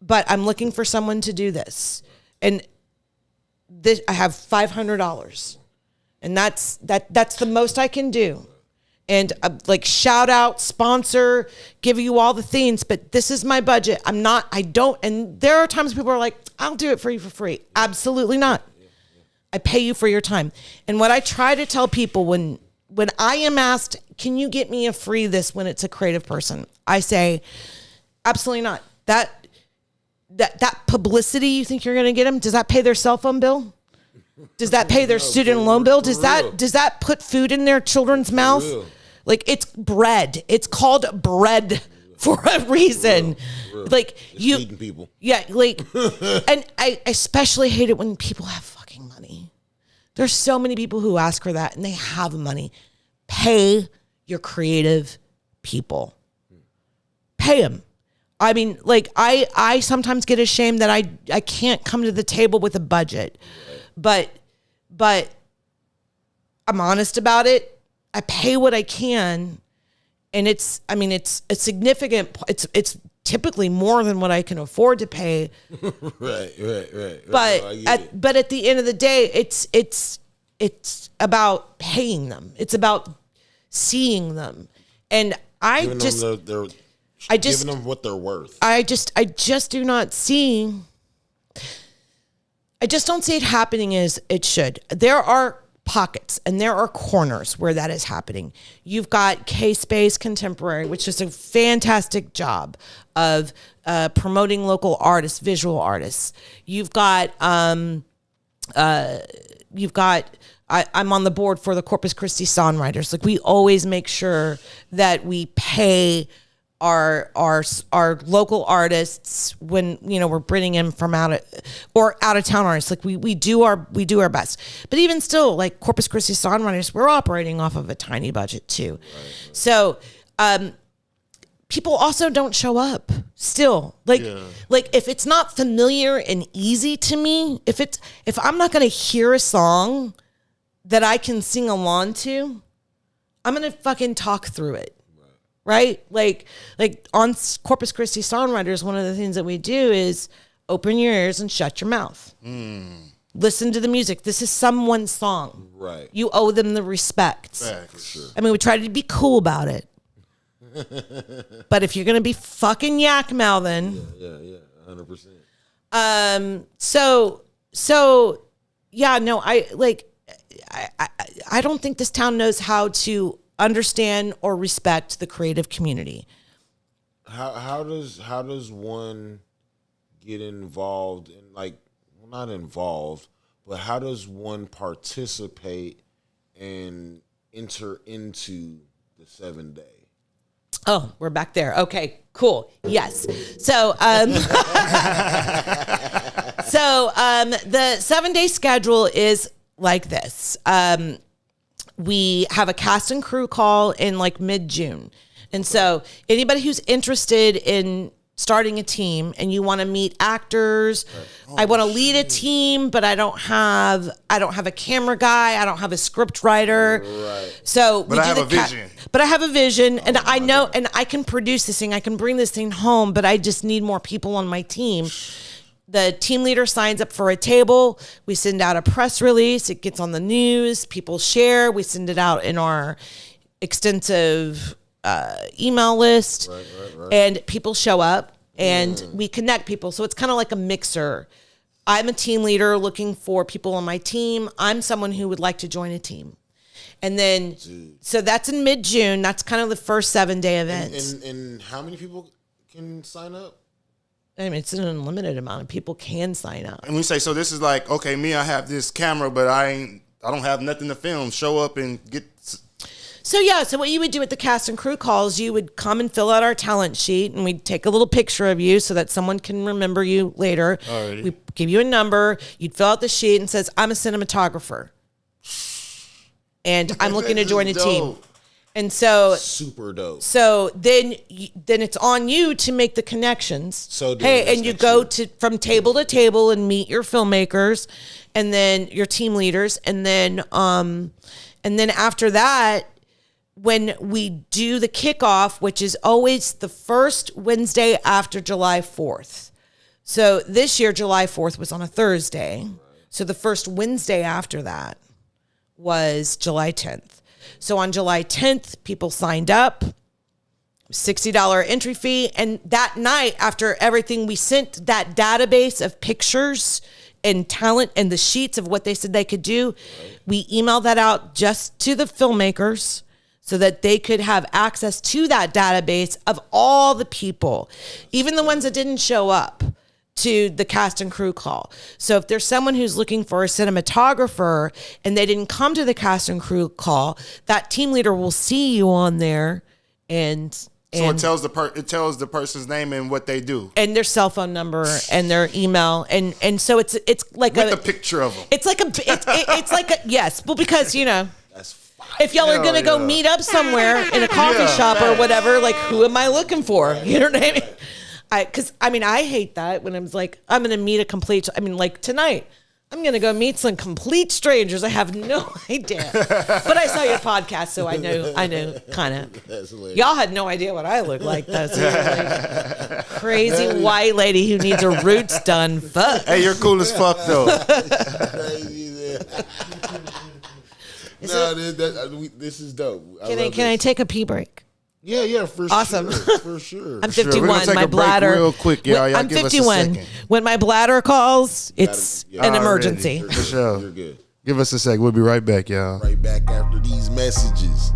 but I'm looking for someone to do this. And this, I have $500. And that's the most I can do. And like shout out, sponsor, give you all the things, but this is my budget. And there are times people are like, I'll do it for you for free. Absolutely not. I pay you for your time. And what I try to tell people when I am asked, can you get me a free this when it's a creative person? I say, absolutely not. That publicity you think you're going to get them, does that pay their cell phone bill? Does that pay their student loan bill? Does that put food in their children's mouth? Like, it's bread. It's called bread for a reason. Like, you feeding people. Yeah, like, and I especially hate it when people have fucking money. There's so many people who ask for that and they have money. Pay your creative people. Pay them. I mean, like, I sometimes get ashamed that I can't come to the table with a budget. But I'm honest about it. I pay what I can, and it's a significant. It's typically more than what I can afford to pay. Right. But at the end of the day, it's about paying them. It's about seeing them, and giving them what they're worth. I just do not see. I just don't see it happening as it should. There are pockets and there are corners where that is happening. You've got K-Space Contemporary, which is a fantastic job of promoting local artists, visual artists. You've got I'm on the board for the Corpus Christi songwriters. Like, we always make sure that we pay our local artists when, you know, we're bringing in from out of town artists. Like, we do our best. But even still, like Corpus Christi songwriters, we're operating off of a tiny budget too. Right. So people also don't show up still. Like if it's not familiar and easy to me, if I'm not gonna hear a song that I can sing along to, I'm gonna fucking talk through it. Right? Like on Corpus Christi Songwriters, one of the things that we do is open your ears and shut your mouth. Listen to the music. This is someone's song. Right. You owe them the respect. For sure. I mean, we try to be cool about it. But if you're going to be fucking yak mouthing. Yeah, 100%. So yeah, no, I don't think this town knows how to understand or respect the creative community. How does one get involved in, like, well, not involved, but how does one participate and enter into the 7 day? Oh, we're back there. Okay, cool. Yes. So the 7 day schedule is like this. We have a cast and crew call in like mid-June. And so anybody who's interested in starting a team and you want to meet actors, I want to lead a team, but I don't have a camera guy, I don't have a script writer. Right. So but I have a vision. But I have a vision, and I know, and I can produce this thing, I can bring this thing home, but I just need more people on my team. The team leader signs up for a table. We send out a press release. It gets on the news. People share. We send it out in our extensive email list. Right. And people show up and we connect people. So it's kind of like a mixer. I'm a team leader looking for people on my team. I'm someone who would like to join a team. And then, so that's in mid-June. That's kind of the first 7 day event. And how many people can sign up? I mean, it's an unlimited amount of people can sign up. And we say, so this is like, okay, me, I have this camera, but I don't have nothing to film. Show up and get. So what you would do at the cast and crew calls, you would come and fill out our talent sheet, and we'd take a little picture of you so that someone can remember you later. Alrighty. We give you a number. You'd fill out the sheet and says, I'm a cinematographer, and I'm looking to join a team. And so super dope. So then it's on you to make the connections. So and you go from table to table and meet your filmmakers and then your team leaders. And then after that, when we do the kickoff, which is always the first Wednesday after July 4th. So this year, July 4th was on a Thursday. So the first Wednesday after that was July 10th. So on July 10th, people signed up, $60 entry fee. And that night, after everything, we sent that database of pictures and talent and the sheets of what they said they could do. We emailed that out just to the filmmakers so that they could have access to that database of all the people, even the ones that didn't show up to the cast and crew call. So if there's someone who's looking for a cinematographer and they didn't come to the cast and crew call, that team leader will see you on there and so it tells the person's name and what they do. And their cell phone number and their email. And so it's like with a picture of them. It's like it's like a, yes. Well, because, That's if y'all are going to go meet up somewhere in a coffee shop or whatever, like, who am I looking for? You know what I mean? I hate that when I'm like, I'm going to meet like tonight, I'm going to go meet some complete strangers. I have no idea. But I saw your podcast, so I know kind of. Y'all had no idea what I look like. That's like crazy white lady who needs her roots done. Fuck. Hey, you're cool as fuck, though. This is dope. Can I take a pee break? Yeah, for awesome. Sure. For sure. I'm 51. We're gonna take my a break bladder. real quick, y'all. I'm give 51. Us a second. When my bladder calls, it's an emergency. For sure. You're good. Give us a sec. We'll be right back, y'all. Right back after these messages.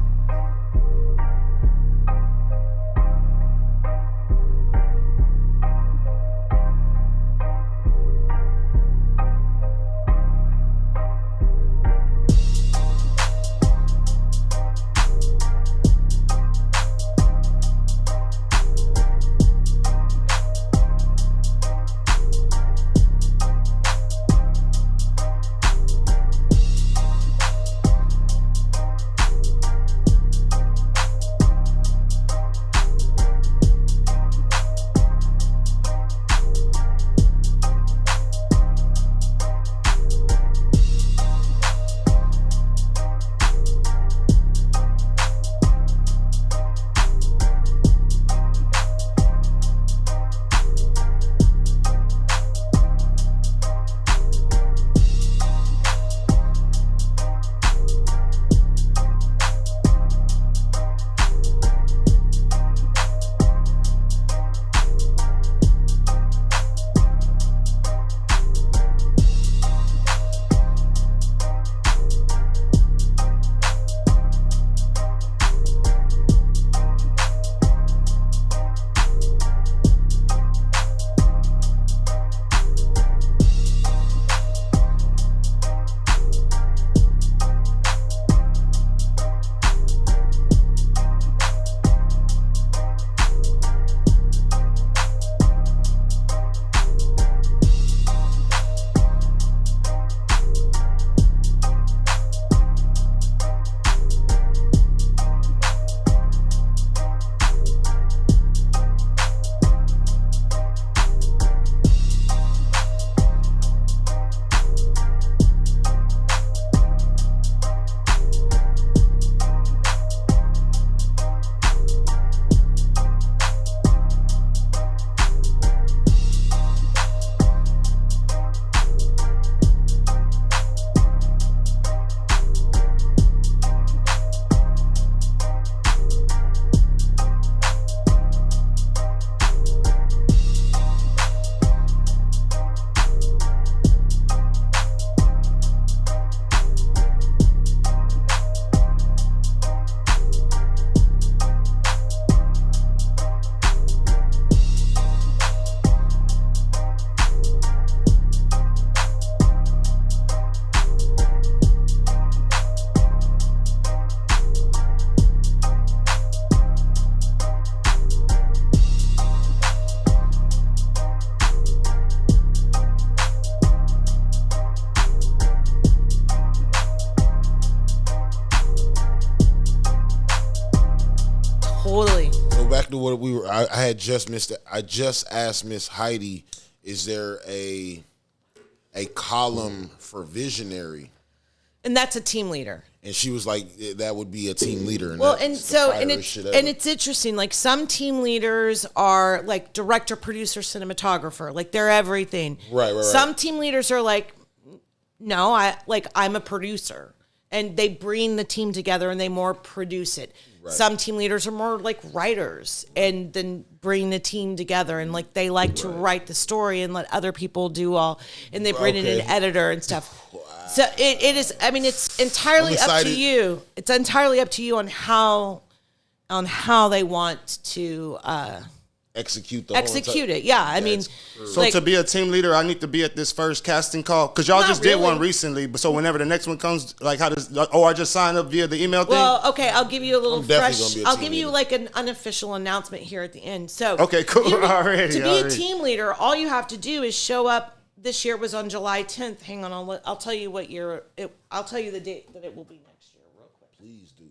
Totally. So back to what we were. I had just missed it. I just asked Miss Heidi, is there a column for visionary? And that's a team leader. And she was like, that would be a team leader. And it's interesting. Like some team leaders are like director, producer, cinematographer. Like they're everything. Right. Some team leaders are like, no, I'm a producer, and they bring the team together and they more produce it. Right. Some team leaders are more like writers and then bring the team together, and like they like to write the story and let other people do all, and they bring in an editor and stuff. Wow. So it is. I mean, it's entirely up to you. It's entirely up to you on how they want to execute it. Yeah, I mean, so to be a team leader, I need to be at this first casting call because y'all just did one recently. But so whenever the next one comes, like how does? Oh, I just sign up via the email thing. Well, okay, I'll give you a little fresh. I'll give you like an unofficial announcement here at the end. So okay, cool. To be a team leader, all you have to do is show up. This year was on July 10th. Hang on, I'll tell you what year. I'll tell you the date that it will be next year, real quick. Please do.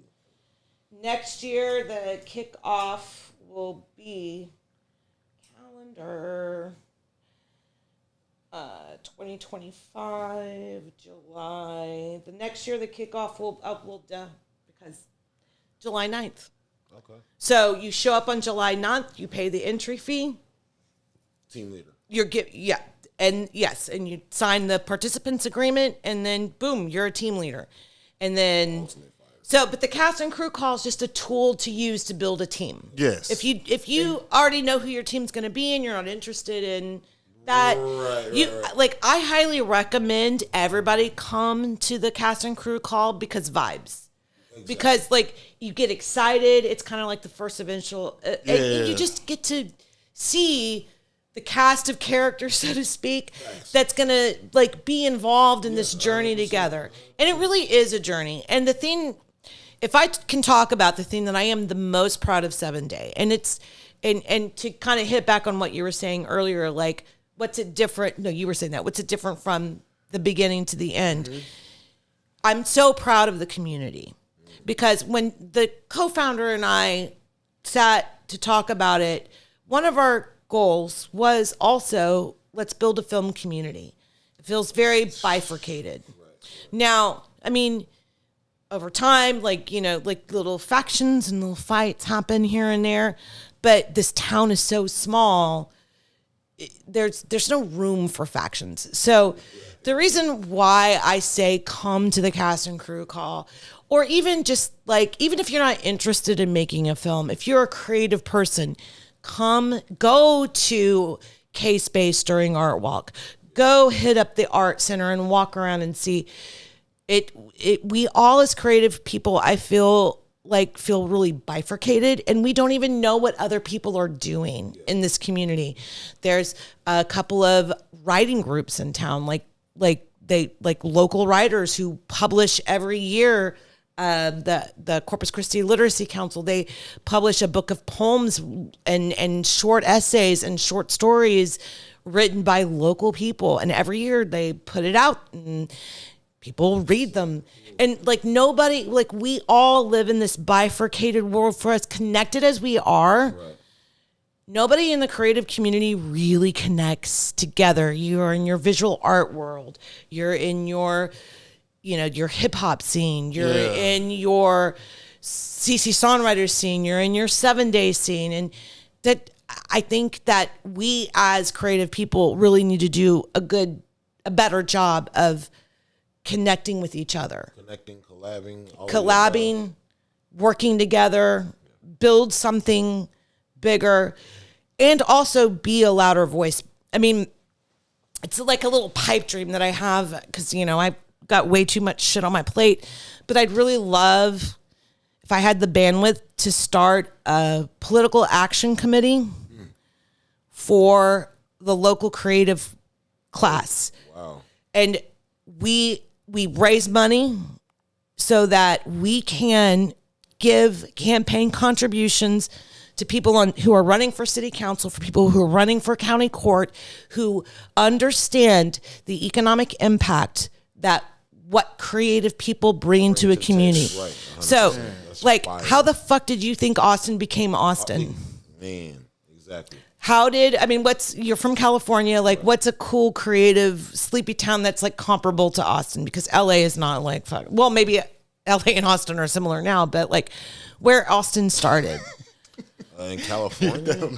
Next year, the kickoff will be calendar 2025 July. The next year, the kickoff will because July 9th. Okay. So you show up on July 9th. You pay the entry fee. Team leader. And yes, and you sign the participants agreement, and then boom, you're a team leader. And then but the cast and crew call is just a tool to use to build a team. Yes. If you already know who your team's going to be and you're not interested in that, like I highly recommend everybody come to the cast and crew call because vibes. Exactly. Because like you get excited, it's kind of like the first eventual, and you just get to see the cast of characters, so to speak, that's going to like be involved in this journey together. And it really is a journey. And the thing, if I can talk about the thing that I am the most proud of 7 Day, and it's, and to kind of hit back on what you were saying earlier, like what's it different? No, you were saying that. What's it different from the beginning to the end? Mm-hmm. I'm so proud of the community because when the co-founder and I sat to talk about it, one of our goals was also let's build a film community. It feels very bifurcated. Now, I mean, over time, like, you know, like little factions and little fights happen here and there, but this town is so small, there's no room for factions. So the reason why I say come to the cast and crew call, or even just like, even if you're not interested in making a film, if you're a creative person, go to K-Space during Art Walk. Go hit up the art center and walk around and see it. We all as creative people, I feel really bifurcated, and we don't even know what other people are doing in this community. There's a couple of writing groups in town, like local writers who publish every year. The Corpus Christi Literacy Council, they publish a book of poems and short essays and short stories written by local people. And every year they put it out and people read them. And like nobody, like we all live in this bifurcated world. For as connected as we are, nobody in the creative community really connects together. You're in your visual art world. You're in your hip hop scene, you're in your CC songwriter scene, you're in your 7 Day scene. And that I think that we as creative people really need to do a better job of connecting with each other. Collabing, working together, build something bigger, and also be a louder voice. I mean, it's like a little pipe dream that I have because, you know, I got way too much shit on my plate, but I'd really love if I had the bandwidth to start a political action committee for the local creative class. Wow. And we raise money so that we can give campaign contributions to people who are running for city council, for people who are running for county court, who understand the economic impact that what creative people bring to a community. Right, so, like, fire. how the fuck did you think Austin became Austin? Man, exactly. You're from California, like, what's a cool, creative, sleepy town that's, like, comparable to Austin? Because LA is not, like, well, maybe LA and Austin are similar now, but, like, where Austin started. In California?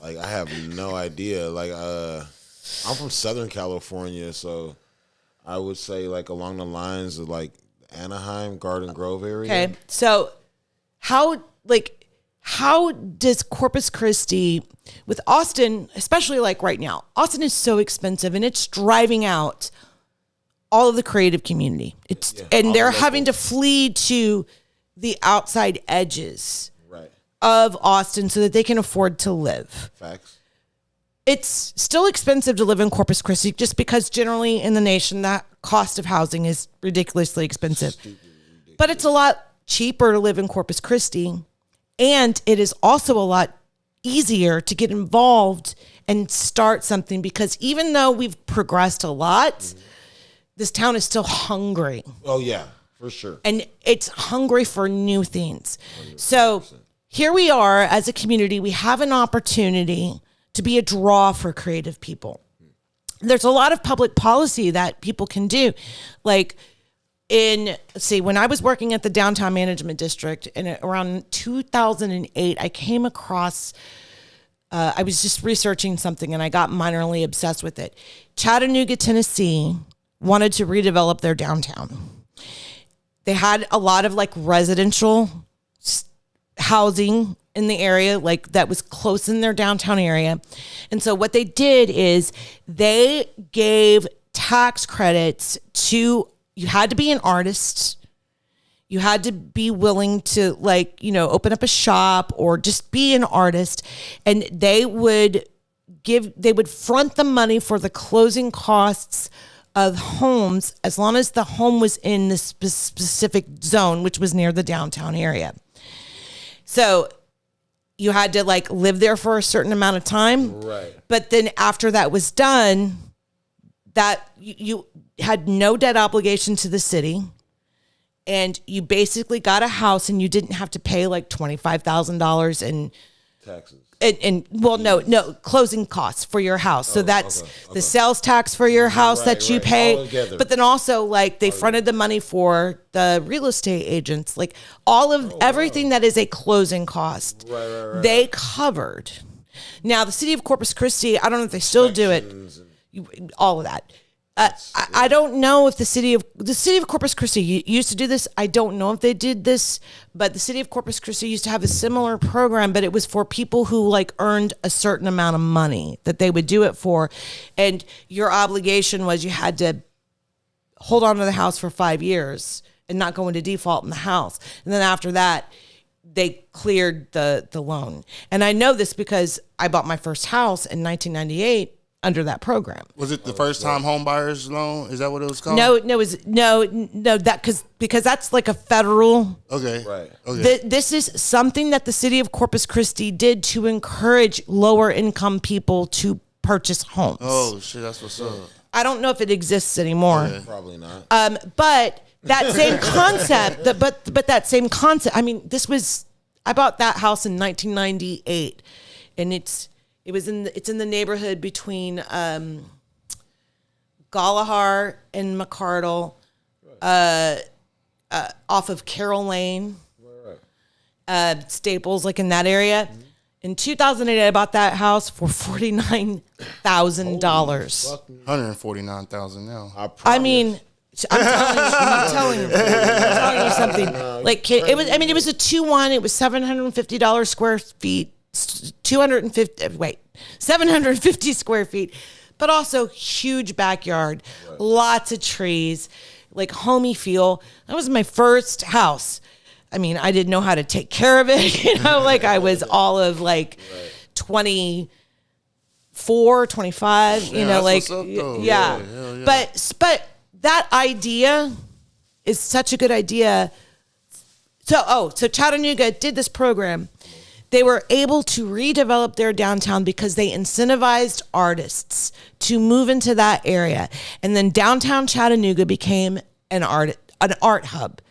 Like, I have no idea. Like, I'm from Southern California, so I would say, like, along the lines of, like, Anaheim, Garden Grove area. Okay, so how does Corpus Christi, with Austin, especially like right now, Austin is so expensive and it's driving out all of the creative community. And they're having to flee to the outside edges of Austin so that they can afford to live. Facts. It's still expensive to live in Corpus Christi just because generally in the nation that cost of housing is ridiculously expensive. But it's a lot cheaper to live in Corpus Christi. And it is also a lot easier to get involved and start something because even though we've progressed a lot, this town is still hungry. Oh, yeah, for sure. And it's hungry for new things. 100%. So here we are as a community. We have an opportunity to be a draw for creative people. There's a lot of public policy that people can do. Like, when I was working at the downtown management district and around 2008, I came across, I was just researching something and I got minorly obsessed with it. Chattanooga, Tennessee wanted to redevelop their downtown. They had a lot of like residential housing in the area, like that was close in their downtown area. And so what they did is they gave tax credits to, you had to be an artist. You had to be willing to open up a shop or just be an artist. And they would front the money for the closing costs of homes as long as the home was in the specific zone, which was near the downtown area. So you had to live there for a certain amount of time. Right. But then after that was done, that you had no debt obligation to the city, and you basically got a house and you didn't have to pay $25,000 in taxes. No, closing costs for your house. So that's the sales tax for your house that you pay. But then also they fronted the money for the real estate agents, everything that is a closing cost. Right. They covered. Now the city of Corpus Christi, I don't know if they still do it. All of that. I don't know if the city of Corpus Christi used to do this. I don't know if they did this, but the city of Corpus Christi used to have a similar program, but it was for people who earned a certain amount of money that they would do it for. And your obligation was you had to hold on to the house for 5 years and not go into default in the house. And then after that, they cleared the loan. And I know this because I bought my first house in 1998 under that program. Was it the first time home buyers loan? Is that what it was called? No, that because that's a federal. Okay. Right. Okay. This is something that the city of Corpus Christi did to encourage lower income people to purchase homes. Oh shit, that's what's up. I don't know if it exists anymore. Okay. Probably not. But that same concept, but that same concept. I mean, I bought that house in 1998, and it's in the neighborhood between Galahar and McCardle, off of Carroll Lane, Staples, in that area. Mm-hmm. In 2008, I bought that house for $49,000. $149,000 now. I mean, I'm telling you something. It was a 2-1. It was $750 square feet. 750 square feet, but also huge backyard, lots of trees, homey feel. That was my first house. I mean, I didn't know how to take care of it. I was all of 24, 25, what's up, though. Yeah. But that idea is such a good idea. So Chattanooga did this program. They were able to redevelop their downtown because they incentivized artists to move into that area. And then downtown Chattanooga became an art hub.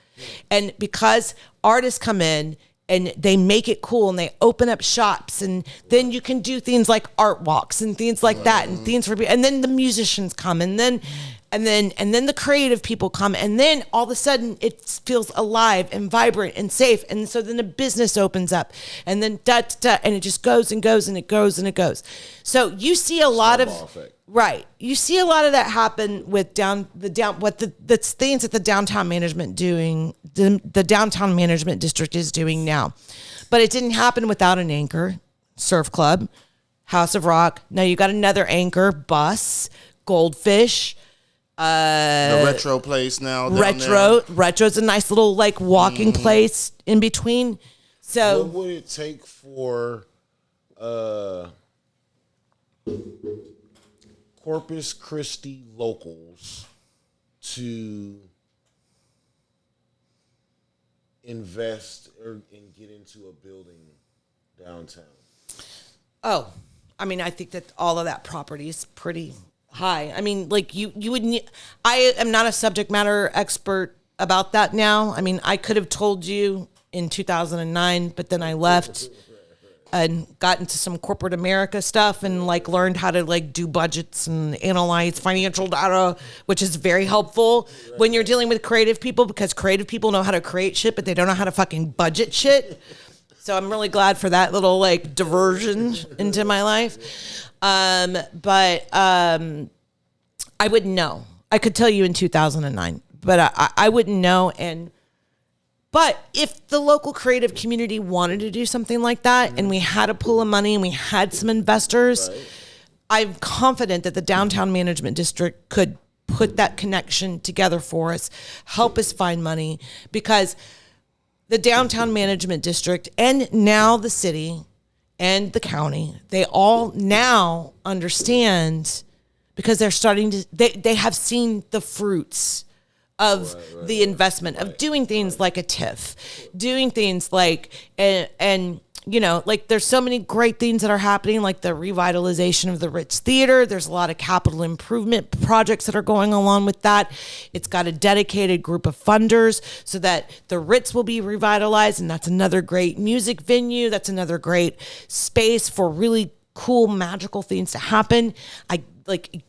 And because artists come in and they make it cool and they open up shops, and then you can do things like art walks and things like that, and things for, and then the musicians come, and then the creative people come, and then all of a sudden it feels alive and vibrant and safe, and so then the business opens up, and then and it just goes and goes and it goes and it goes. So you see a lot of effect. Right. You see a lot of that happen with the things that the downtown management doing, the downtown management district is doing now. But it didn't happen without an anchor, Surf Club, House of Rock. Now you got another anchor, Bus, Goldfish. The retro place now. Retro's a nice little like walking place in between. So what would it take for Corpus Christi locals to invest and get into a building downtown? Oh, I mean, I think that all of that property is pretty high. I mean, like you would need, I am not a subject matter expert about that now. I mean, I could have told you in 2009, but then I left and got into some corporate America stuff and like learned how to like do budgets and analyze financial data, which is very helpful when you're dealing with creative people, because creative people know how to create shit, but they don't know how to fucking budget shit. So I'm really glad for that little like diversion into my life. But I wouldn't know. I could tell you in 2009, but I wouldn't know. But if the local creative community wanted to do something like that, and we had a pool of money and we had some investors, right, I'm confident that the downtown management district could put that connection together for us, help us find money, because the downtown management district and now the city and the county, they all now understand, because they're starting to, they have seen the fruits of the investment of doing things like a TIF, doing things like, and you know, like there's so many great things that are happening, like the revitalization of the Ritz Theater. There's a lot of capital improvement projects that are going along with that. It's got a dedicated group of funders so that the Ritz will be revitalized, and that's another great music venue. That's another great space for really cool, magical things to happen. I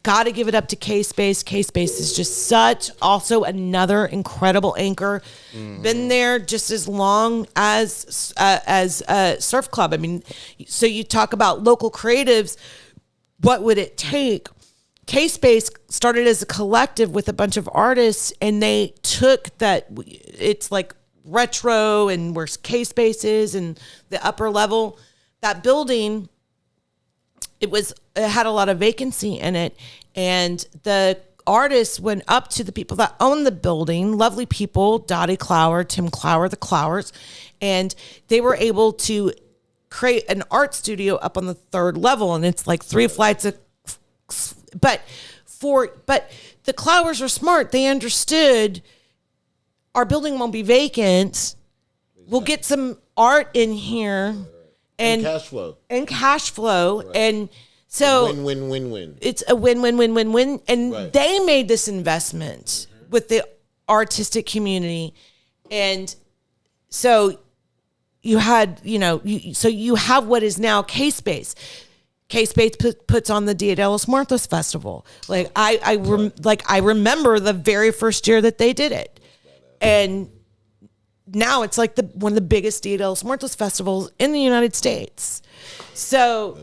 got to give it up to K-Space. K-Space is just such also another incredible anchor. Been there just as long as Surf Club. I mean, so you talk about local creatives. What would it take? K-Space started as a collective with a bunch of artists, and they took that. It's like retro and where K-Space is and the upper level. That building, it had a lot of vacancy in it, and the artists went up to the people that own the building, lovely people, Dottie Clower, Tim Clower, the Clowers, and they were able to create an art studio up on the third level, and it's like 3 flights of, but the Clowers were smart. They understood our building won't be vacant. We'll get some art in here. And cash flow. Right. And so win. It's a win. And right, they made this investment with the artistic community. And so you had, so you have what is now K-Space. K-Space puts on the Dia de los Muertos Festival. Like I remember the very first year that they did it. And now it's like one of the biggest Dia de los Muertos festivals in the United States. So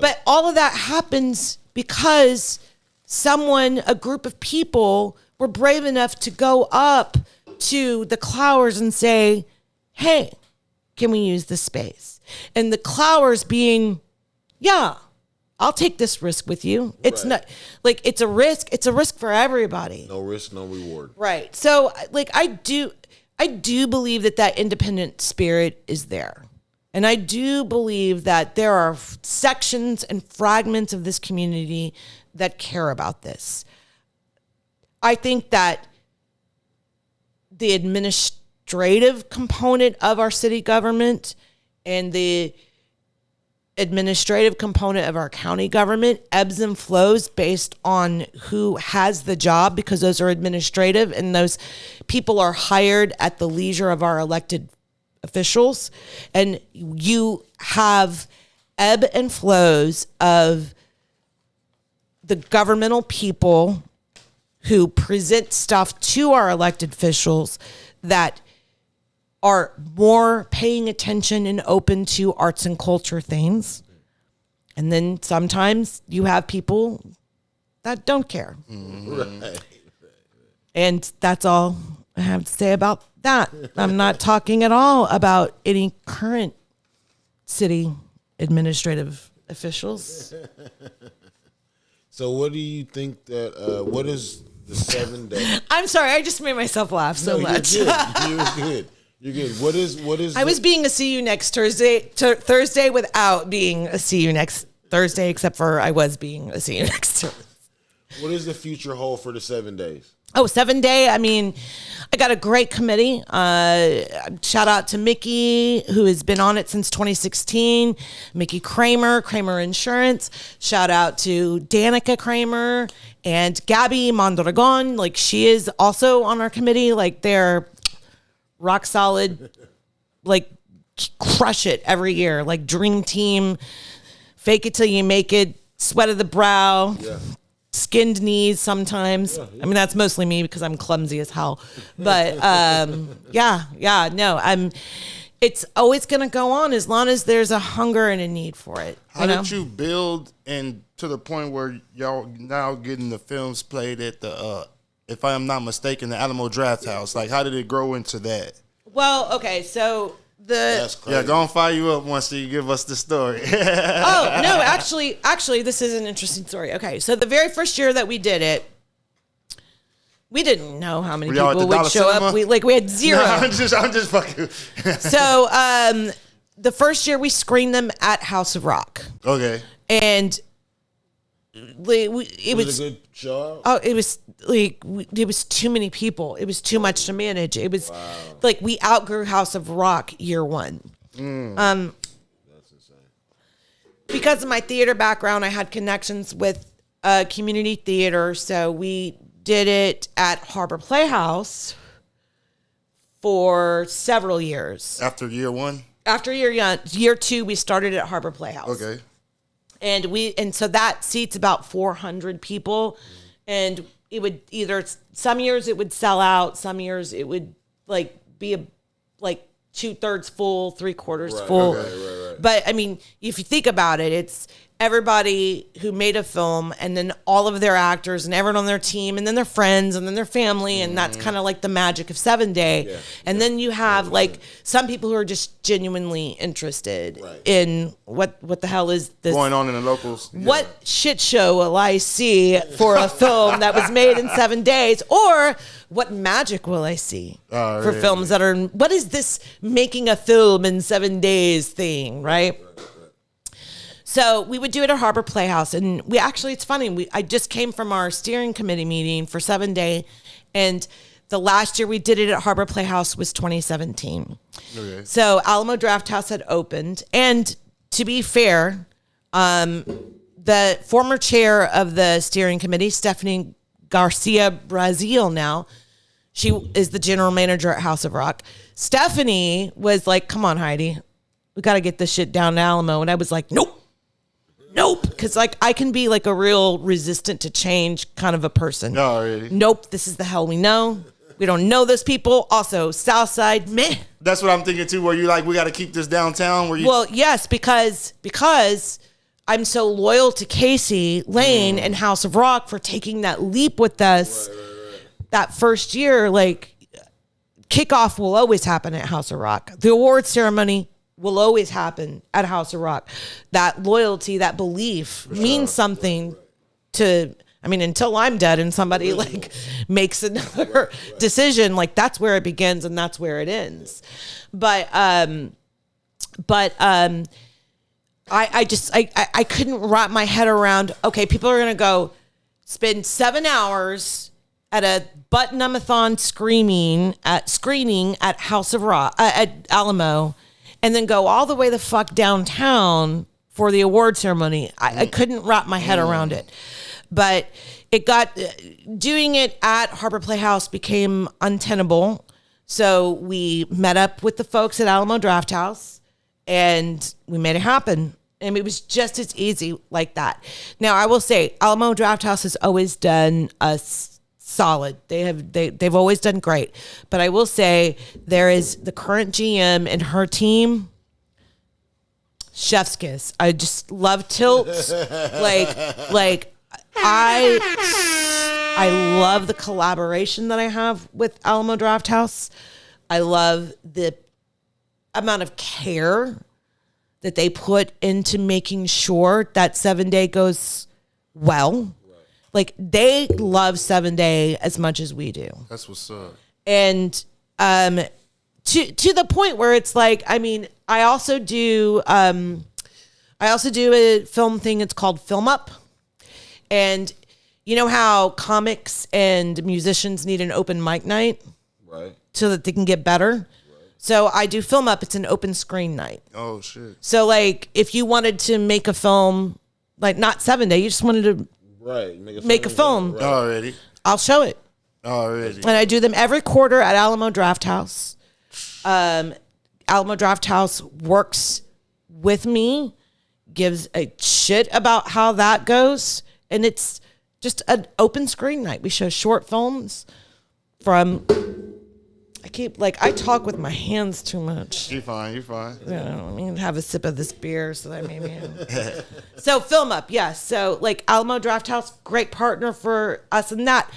but all of that happens because a group of people were brave enough to go up to the Clowers and say, hey, can we use this space? And the Clowers being, yeah, I'll take this risk with you. It's not like it's a risk. It's a risk for everybody. No risk, no reward. Right. So like I do believe that independent spirit is there. And I do believe that there are sections and fragments of this community that care about this. I think that the administrative component of our city government and the administrative component of our county government ebbs and flows based on who has the job, because those are administrative and those people are hired at the leisure of our elected officials. And you have ebb and flows of the governmental people who present stuff to our elected officials that are more paying attention and open to arts and culture things. And then sometimes you have people that don't care. Right. And that's all I have to say about that. I'm not talking at all about any current city administrative officials. So what do you think that, what is the 7 day? I'm sorry, I just made myself laugh so much. You're good. You're good. What is? I was being a see you next Thursday without being a see you next Thursday, except for I was being a see you next Thursday. What does the future hold for the 7 days? Oh, 7 day. I mean, I got a great committee. Shout out to Mickey, who has been on it since 2016. Mickey Kramer Insurance. Shout out to Danica Kramer and Gabby Mondragon. Like, she is also on our committee. Like, they're rock solid, like, crush it every year. Like, dream team, fake it till you make it, sweat of the brow. Yeah. Skinned knees sometimes. I mean, that's mostly me because I'm clumsy as hell. But it's always going to go on as long as there's a hunger and a need for it. How did you build and to the point where y'all now getting the films played at the, if I am not mistaken, the Alamo Draft House? Like, how did it grow into that? Well, okay, so That's crazy. Yeah, go and fire you up once you give us the story. Oh, no, actually, this is an interesting story. Okay, so the very first year that we did it, we didn't know how many people would show up. We had zero. No, I'm just fucking. So the first year we screened them at House of Rock. Okay. And it was a good show. Oh, it was it was too many people. It was too much to manage. It was like we outgrew House of Rock year one. That's insane. Because of my theater background, I had connections with community theater, so we did it at Harbor Playhouse for several years. After year one? After year two, we started at Harbor Playhouse. Okay. And so that seats about 400 people, and it would either some years it would sell out, some years it would be 2/3 full, 3/4 full. Right. But I mean, if you think about it, it's everybody who made a film, and then all of their actors and everyone on their team, and then their friends, and then their family, and that's kind of like the magic of 7 day. Yeah. And then you have some people who are just genuinely interested in what the hell is this going on in the locals. What shit show will I see for a film that was made in 7 days? Or what magic will I see for films that are, what is this making a film in 7 days thing, right? So we would do it at Harbor Playhouse. And we actually, it's funny, I just came from our steering committee meeting for 7 day. And the last year we did it at Harbor Playhouse was 2017. Okay. So Alamo Draft House had opened. And to be fair, the former chair of the steering committee, Stephanie Garcia Brazil now, she is the general manager at House of Rock. Stephanie was like, come on, Heidi, we got to get this shit down to Alamo. And I was like, nope. Because I can be like a real resistant to change kind of a person. No, really? Nope, this is the hell we know. We don't know those people. Also, Southside, meh. That's what I'm thinking too, where you like, we got to keep this downtown. Well, yes, because I'm so loyal to Casey Lane and House of Rock for taking that leap with us. Right. That first year, kickoff will always happen at House of Rock. The award ceremony will always happen at House of Rock. That loyalty, that belief means something to, until I'm dead and somebody makes another decision, that's where it begins and that's where it ends. But I couldn't wrap my head around, okay, people are going to go spend 7 hours at a button-a-thon screening at House of Rock, at Alamo, and then go all the way the fuck downtown for the award ceremony. I couldn't wrap my head around it. But it got, doing it at Harbor Playhouse became untenable. So we met up with the folks at Alamo Drafthouse and we made it happen. And it was just as easy like that. Now, I will say, Alamo Drafthouse has always done us solid. They've always done great. But I will say, there is the current GM and her team, chef's kiss. I just love Tilts. I love the collaboration that I have with Alamo Drafthouse. I love the amount of care that they put into making sure that 7-Day goes well. Right. Like, they love 7-Day as much as we do. That's what's up. And to the point where it's like, I mean, I also do a film thing. It's called Film Up. And you know how comics and musicians need an open mic night? Right. So that they can get better? So I do Film Up. It's an open screen night. Oh, shit. So, like, if you wanted to make a film, like, not 7-Day, you just wanted to make a film. Right. Already. I'll show it. Already. And I do them every quarter at Alamo Drafthouse. Alamo Drafthouse works with me, gives a shit about how that goes. And it's just an open screen night. We show short films from... I talk with my hands too much. You're fine. Let me have a sip of this beer so that maybe. So Film Up, yes. So like Alamo Drafthouse, great partner for us in that.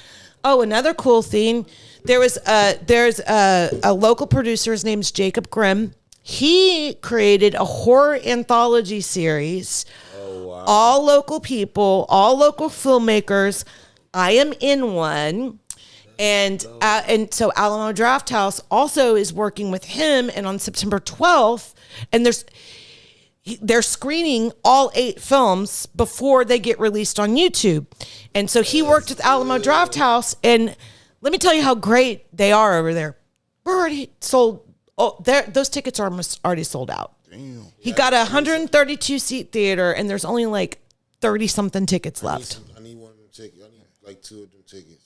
Oh, another cool thing. There's a local producer. His name's Jacob Grimm. He created a horror anthology series. Oh, wow. All local people, all local filmmakers. I am in one. And so Alamo Drafthouse also is working with him, and on September 12th, and they're screening all 8 films before they get released on YouTube. And so he worked with Alamo Drafthouse, and let me tell you how great they are over there. We're already sold. Oh, those tickets are almost already sold out. Damn. He got a 132 seat theater, and there's only like 30 something tickets left. I need one of them tickets. I need like 2 of them tickets.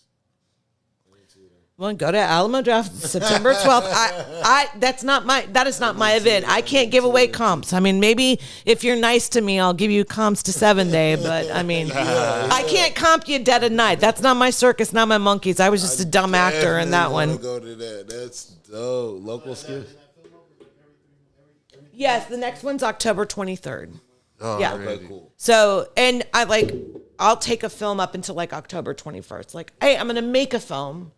Well, go to Alamo Draft September 12th. That is not my event. I can't give away comps. I mean, maybe if you're nice to me, I'll give you comps to 7-Day. But I mean, I can't comp you Dead of Night. That's not my circus, not my monkeys. I was just a dumb actor in that one. Go to that. That's dope. Local skills. Yes, the next one's October 23rd. Oh, yeah. Okay, cool. So, and I'll take a film up until like October 21st. Like, hey, I'm gonna make a film.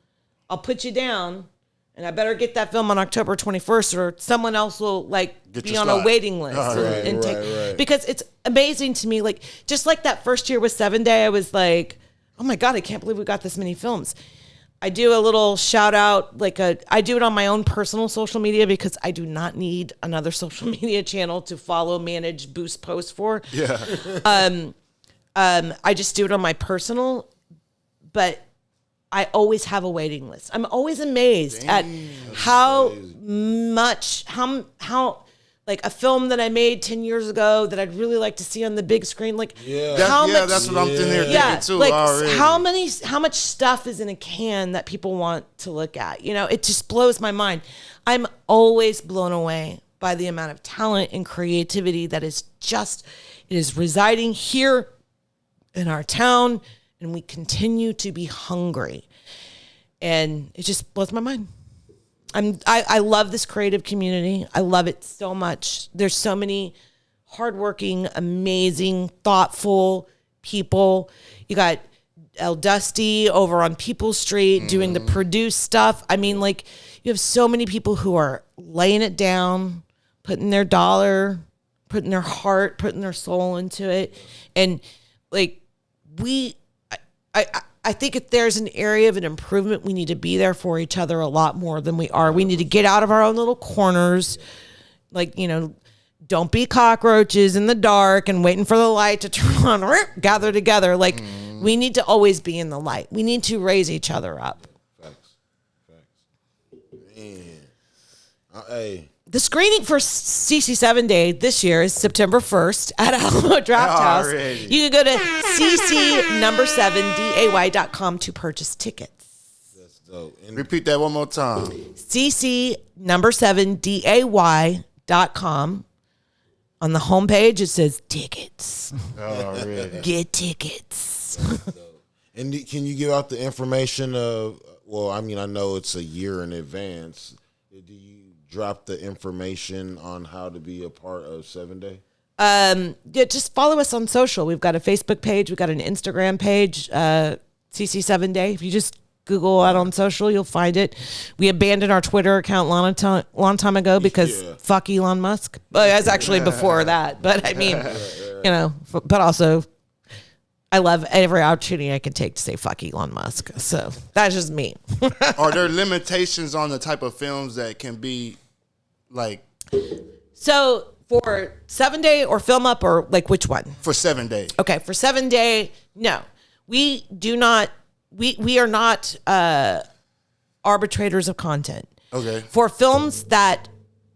I'll put you down, and I better get that film on October 21st, or someone else will be on a waiting list. Right. Because it's amazing to me, like just like that first year with 7-Day, I was like, oh my God, I can't believe we got this many films. I do a little shout out, I do it on my own personal social media because I do not need another social media channel to follow, manage, boost posts for. Yeah. I just do it on my personal, but I always have a waiting list. I'm always amazed at how like a film that I made 10 years ago that I'd really like to see on the big screen. Like, that's what I'm in there thinking too. Like already. how much stuff is in a can that people want to look at? You know, it just blows my mind. I'm always blown away by the amount of talent and creativity that is residing here in our town. And we continue to be hungry. And it just blows my mind. I love this creative community. I love it so much. There's so many hardworking, amazing, thoughtful people. You got El Dusty over on People Street doing the produce stuff. I mean, like, you have so many people who are laying it down, putting their dollar, putting their heart, putting their soul into it. And like, I think if there's an area of an improvement, we need to be there for each other a lot more than we are. We need to get out of our own little corners. Like, you know, don't be cockroaches in the dark and waiting for the light to turn on. Gather together. Like, we need to always be in the light. We need to raise each other up. Facts. Man. Hey. The screening for CC7 Day this year is September 1st at Alamo Draft House. You can go to cc7day.com to purchase tickets. That's dope. And Repeat that one more time. cc7day.com. On the homepage, it says tickets. Already. Get tickets. And can you give out the information of, well, I mean, I know it's a year in advance. Do you drop the information on how to be a part of 7 Day? Yeah, just follow us on social. We've got a Facebook page. We've got an Instagram page, CC7 Day. If you just Google out on social, you'll find it. We abandoned our Twitter account long time ago because fuck Elon Musk. Well, it was actually before that. But I mean, you know, but also I love every opportunity I can take to say fuck Elon Musk. So that's just me. Are there limitations on the type of films that can be like? So for 7 Day or Film Up, or like which one? For 7 Day. Okay, for 7 Day, no. We do not, we are not arbitrators of content. Okay. For films that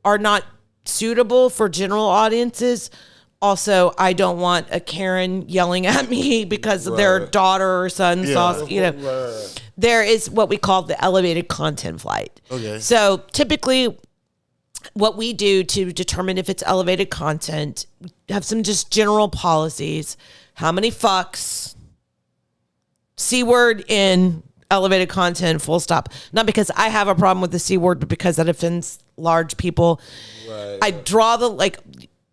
are not suitable for general audiences, also, I don't want a Karen yelling at me because their daughter or son saw, you know. There is what we call the elevated content flight. Okay. So typically, what we do to determine if it's elevated content, we have some just general policies. How many fucks, C word in elevated content, full stop. Not because I have a problem with the C word, but because that offends large people. Right. I draw the, like,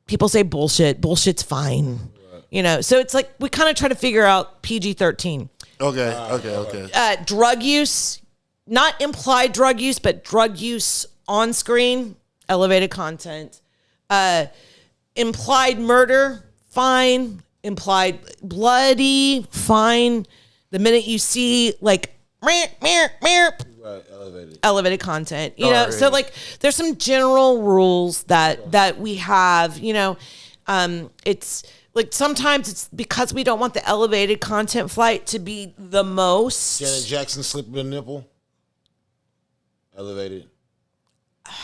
people say bullshit. Bullshit's fine. Right. You know, so it's like we kind of try to figure out PG-13. Okay. Drug use, not implied drug use, but drug use on screen, elevated content. Implied murder, fine. Implied bloody, fine. The minute you see like elevated content, you know. So like, there's some general rules that we have. You know, it's like sometimes it's because we don't want the elevated content flight to be the most. Janet Jackson slipping a nipple. Elevated.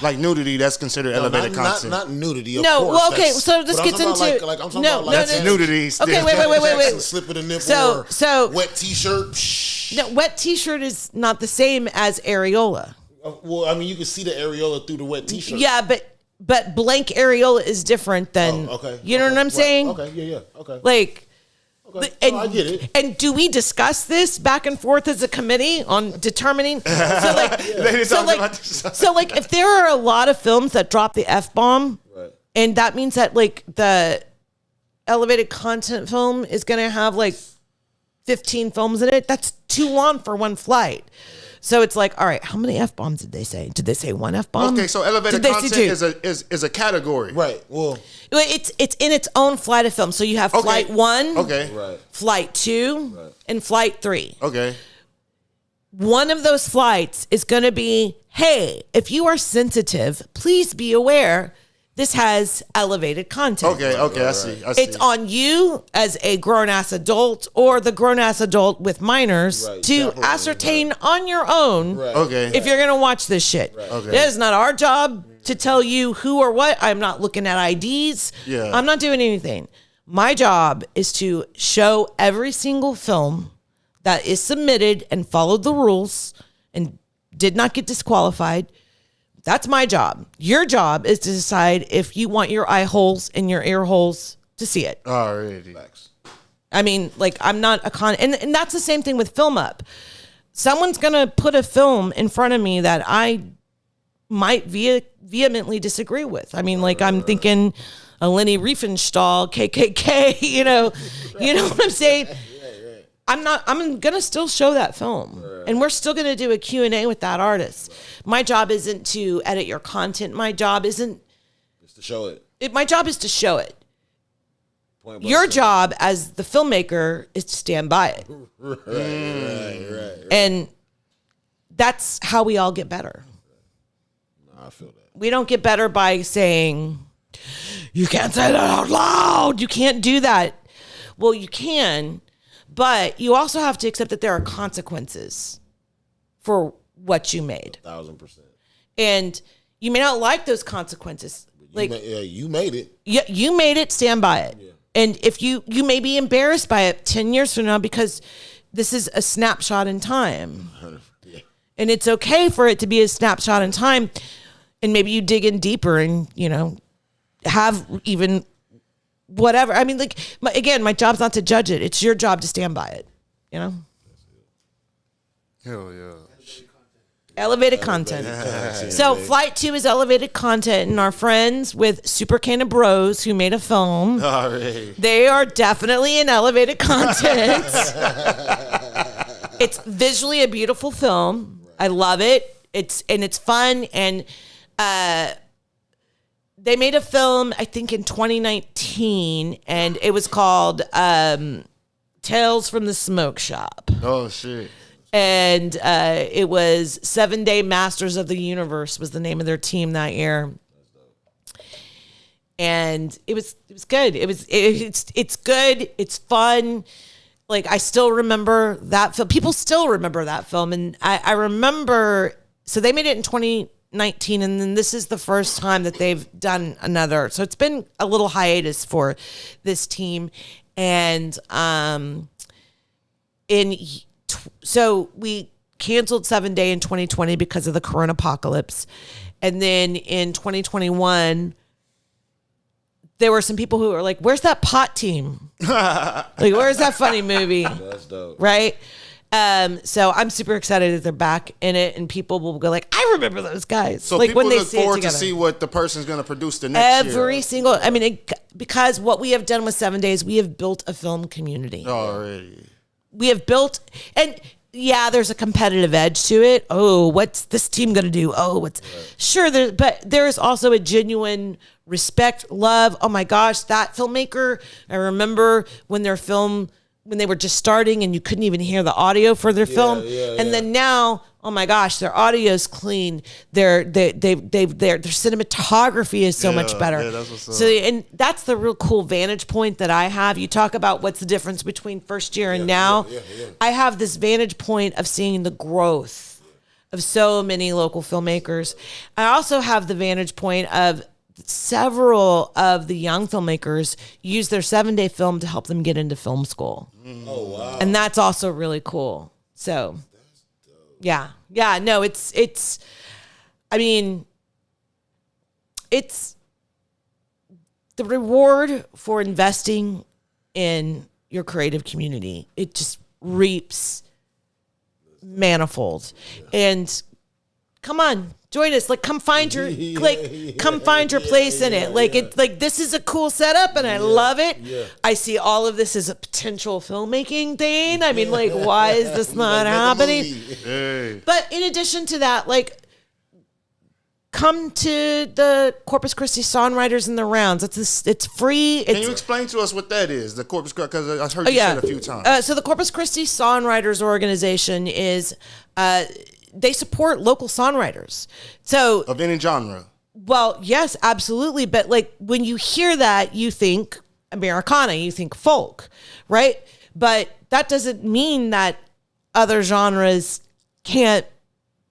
Like nudity, that's considered elevated content. Not nudity. Of no, course, well, okay. So this gets into like I'm talking about like that's nudity. Okay, wait. Slipping a nipple. So wet T-shirt. No, wet T-shirt is not the same as areola. Well, I mean, you can see the areola through the wet T-shirt. Yeah, but blank areola is different than. You know what I'm saying? Okay, yeah, okay. Like. Okay. And, I get it. And do we discuss this back and forth as a committee on determining? So like, if there are a lot of films that drop the F-bomb, right, and that means that like the elevated content film is going to have like 15 films in it, that's too long for one flight. So it's like, all right, how many F-bombs did they say? Did they say one F-bomb? Okay, so elevated content is a category. Right. Well, it's in its own flight of film. So you have flight 1, right, flight 2, right, and flight 3. Okay. One of those flights is going to be, hey, if you are sensitive, please be aware this has elevated content. Okay, I see. It's on you as a grown-ass adult or the grown-ass adult with minors to ascertain on your own if you're going to watch this shit. Right. Okay. It is not our job to tell you who or what. I'm not looking at IDs. Yeah. I'm not doing anything. My job is to show every single film that is submitted and followed the rules and did not get disqualified. That's my job. Your job is to decide if you want your eye holes and your ear holes to see it. Alrighty. I mean, like, I'm not a and that's the same thing with Film Up. Someone's gonna put a film in front of me that I might vehemently disagree with. I mean, like, I'm thinking a Leni Riefenstahl, KKK. You know what I'm saying? I'm going to still show that film, and we're still going to do a Q&A with that artist. My job isn't to edit your content. My job isn't... It's to show it. My job is to show it. Your job as the filmmaker is to stand by it. Right. And that's how we all get better. No, I feel that. We don't get better by saying, you can't say that out loud. You can't do that. Well, you can... But you also have to accept that there are consequences for what you made. 1,000%. And You may not like those consequences. You made it. Yeah, you made it. Stand by it. Yeah. And if you may be embarrassed by it 10 years from now because this is a snapshot in time. Yeah. And it's okay for it to be a snapshot in time. And maybe you dig in deeper and, have even whatever. I mean, my job's not to judge it. It's your job to stand by it, Hell yeah. Elevated content. So Flight 2 is elevated content, and our friends with Super Can of Bros who made a film, they are definitely in elevated content. It's visually a beautiful film. I love it. It's fun, and they made a film, I think, in 2019, and it was called Tales from the Smoke Shop. Oh, shit. And it was 7 Day Masters of the Universe was the name of their team that year. And it was good. It's good. It's fun. Like, I still remember that film. People still remember that film. And I remember, so they made it in 2019, and then this is the first time that they've done another. So it's been a little hiatus for this team. And so we canceled 7 Day in 2020 because of the corona apocalypse. And then in 2021, there were some people who were like, where's that pot team? Like, where's that funny movie? That's dope. Right? So I'm super excited that they're back in it, and people will go like, I remember those guys. So like people when they look see it forward to together. see what the person's going to produce the next year. Every single, I mean, because what we have done with 7 Days, we have built a film community. Already. We have built, and yeah, there's a competitive edge to it. Oh, what's this team going to do? Oh, sure, but there's also a genuine respect, love. Oh my gosh, that filmmaker, I remember when they were just starting and you couldn't even hear the audio for their film. And then now, oh my gosh, their audio's clean. Their cinematography is so much better. Yeah, that's what's up. So, and that's the real cool vantage point that I have. You talk about what's the difference between first year and now. I have this vantage point of seeing the growth of so many local filmmakers. I also have the vantage point of several of the young filmmakers use their 7 Day film to help them get into film school. Oh, wow. And that's also really cool. So, yeah, no, it's, I mean, it's the reward for investing in your creative community. It just reaps manifold. And come on, join us. Like, come find your place in it. Like, it's like, this is a cool setup, and I love it. Yeah. I see all of this as a potential filmmaking thing. I mean, like, why is this not happening? Hey. But in addition to that, like, come to the Corpus Christi Songwriters in the Rounds. It's free. Can you explain to us what that is, the Corpus Christi? Because I heard you say it a few times. So the Corpus Christi Songwriters organization is... they support local songwriters. So of any genre. Well, yes, absolutely. But like when you hear that, you think Americana, you think folk, right? But that doesn't mean that other genres can't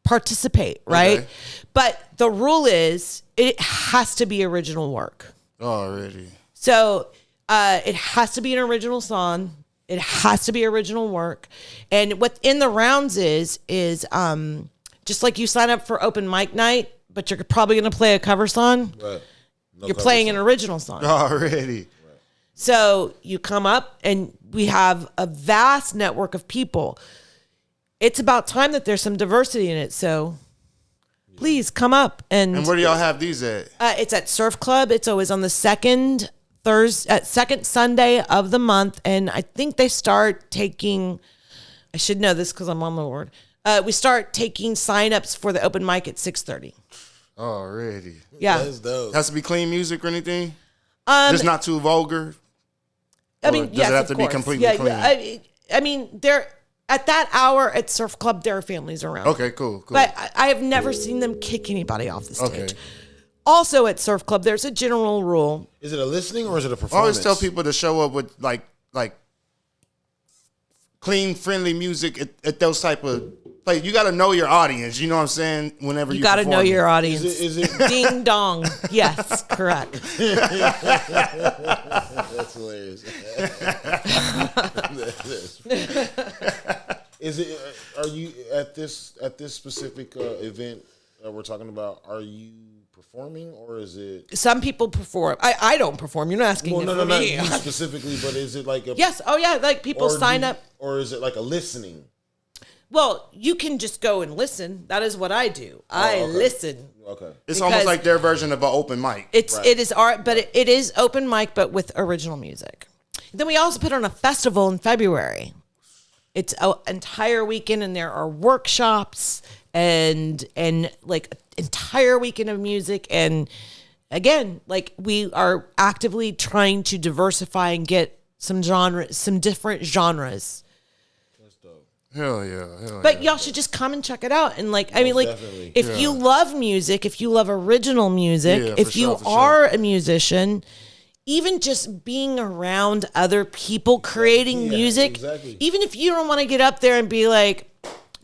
participate, right? Okay. But the rule is it has to be original work. Already. So it has to be an original song. It has to be original work. And what In the Rounds is just like you sign up for open mic night, but you're probably going to play a cover song. Right. You're playing an original song. Already. Right. So you come up, and we have a vast network of people. It's about time that there's some diversity in it. So please come up. And where do y'all have these at? It's at Surf Club. It's always on the second Sunday of the month, and I think they start taking, I should know this because I'm on the board. We start taking signups for the open mic at 6:30. Already. Yeah. That's dope. Has to be clean music or anything? Just not too vulgar? I mean, does it have to be completely clean? I mean, there at that hour at Surf Club, there are families around. Okay, cool. But I have never seen them kick anybody off the stage. Okay. Also at Surf Club, there's a general rule. Is it a listening or is it a performance? I always tell people to show up with like clean, friendly music at those type of play. You got to know your audience. You know what I'm saying? Whenever you got to know your audience. Is it Ding dong. Yes, correct. That's hilarious. Is it? Are you at this specific event we're talking about? Are you performing, or is it? Some people perform. I don't perform. You're not asking Well, it no, for not me. you specifically, but is it like a? Yes. Oh yeah. Like people sign up. Or is it like a listening? Well, you can just go and listen. That is what I do. I listen. Okay. It's almost like their version of an open mic. It is art, but it is open mic, but with original music. Then we also put on a festival in February. It's an entire weekend, and there are workshops and like entire weekend of music. And again, like we are actively trying to diversify and get some different genres. Hell yeah. But y'all should just come and check it out. And like, I mean, like, definitely. if you love music, if you love original music, Yeah, if for you sure. are a musician, even just being around other people creating music, exactly. even if you don't want to get up there and be like,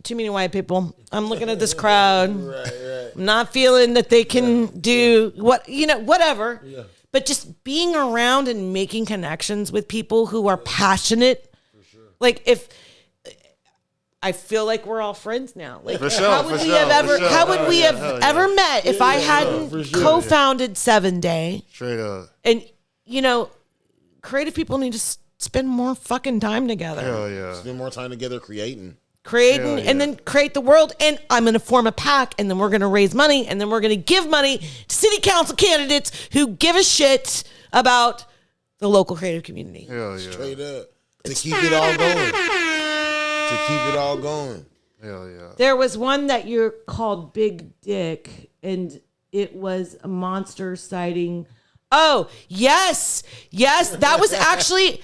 too many white people, I'm looking at this crowd, Right. I'm not feeling that they can do whatever. Yeah. But just being around and making connections with people who are passionate. For sure. Like if I feel like we're all friends now. Like For sure, how would for we sure, have for ever sure. how would Hell we yeah, have hell yeah. ever met if I hadn't for sure. co-founded 7 Day? Straight up. And creative people need to spend more fucking time together. Hell yeah. Spend more time together creating. Creating Hell yeah. and then create the world, and I'm going to form a PAC, and then we're going to raise money, and then we're going to give money to city council candidates who give a shit about the local creative community. Hell yeah. Straight up. To keep it all going. Hell yeah. There was one that you're called Big Dick, and it was a monster sighting. Oh, yes. That was actually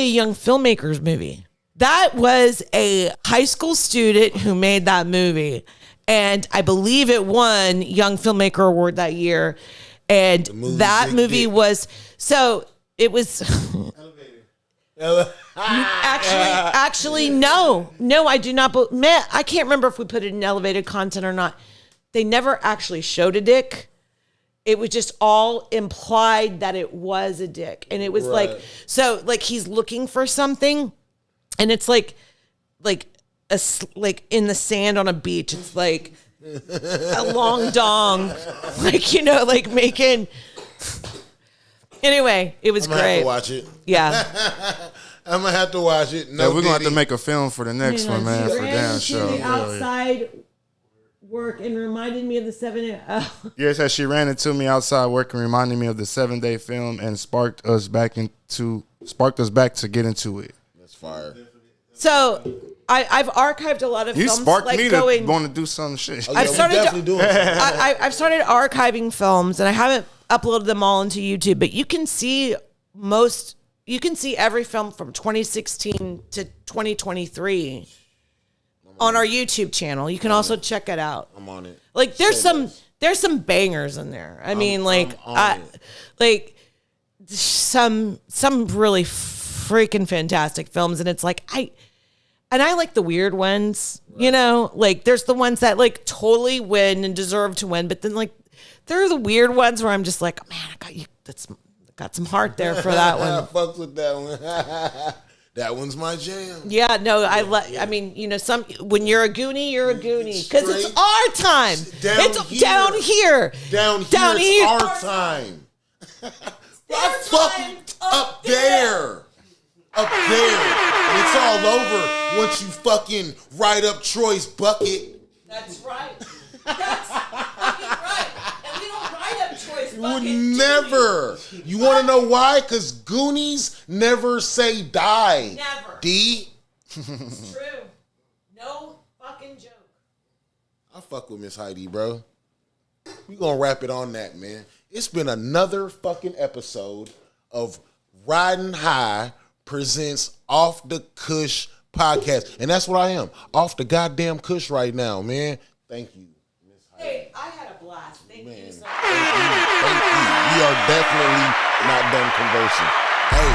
a young filmmaker's movie. That was a high school student who made that movie. And I believe it won Young Filmmaker Award that year. And that Big movie Dick. was, so it was actually, no, I do not. Man, I can't remember if we put it in elevated content or not. They never actually showed a dick. It was just all implied that it was a dick. And it was like he's looking for something, and it's like in the sand on a beach. It's like a long dong, like making. Anyway, it was I'm gonna great. have to watch it. Yeah. I'm gonna have to watch it. No, Yeah, we're gonna have to Diddy. make a film for the next one, man. For damn sure. The Hell yeah. outside work and reminded me of the 7 Yeah, it says she ran into me outside working, reminding me of the 7 Day film, and sparked us back to get into it. That's fire. So I've archived a lot of You films. sparked like me going, to want to do some shit. Oh, yeah, I've we started definitely doing it. I've started archiving films, and I haven't uploaded them all into YouTube, but you can see every film from 2016 to 2023 on our YouTube channel. You can also check it out. I'm on it. Like there's some bangers in there. I mean, I'm on it. some really freaking fantastic films, and it's like I like the weird ones, like there's the ones that like totally win and deserve to win, but then like there are the weird ones where I'm just like, oh, man, got some heart there for that I one. fucks with that one. That one's my jam. Yeah, no, I mean, when you're a Goonie, you're a Goonie because it's Straight our time. It's down here. Down here, it's our time. I fuck up there. Up there. And it's all over once you fucking write up Troy's bucket. That's right. That's fucking right. And we don't write up Troy's You bucket. would never. You want to know why? Because Goonies never say die. Never. D. It's true. No fucking joke. I fuck with Miss Heidi, bro. We gonna wrap it on that, man. It's been another fucking episode of Riding High presents Off the Kush podcast. And that's what I am. Off the goddamn Kush right now, man. Thank you, Miss Heidi. Hey, I had a blast. Thank you so much. Thank you. We are definitely not done conversing. Hey,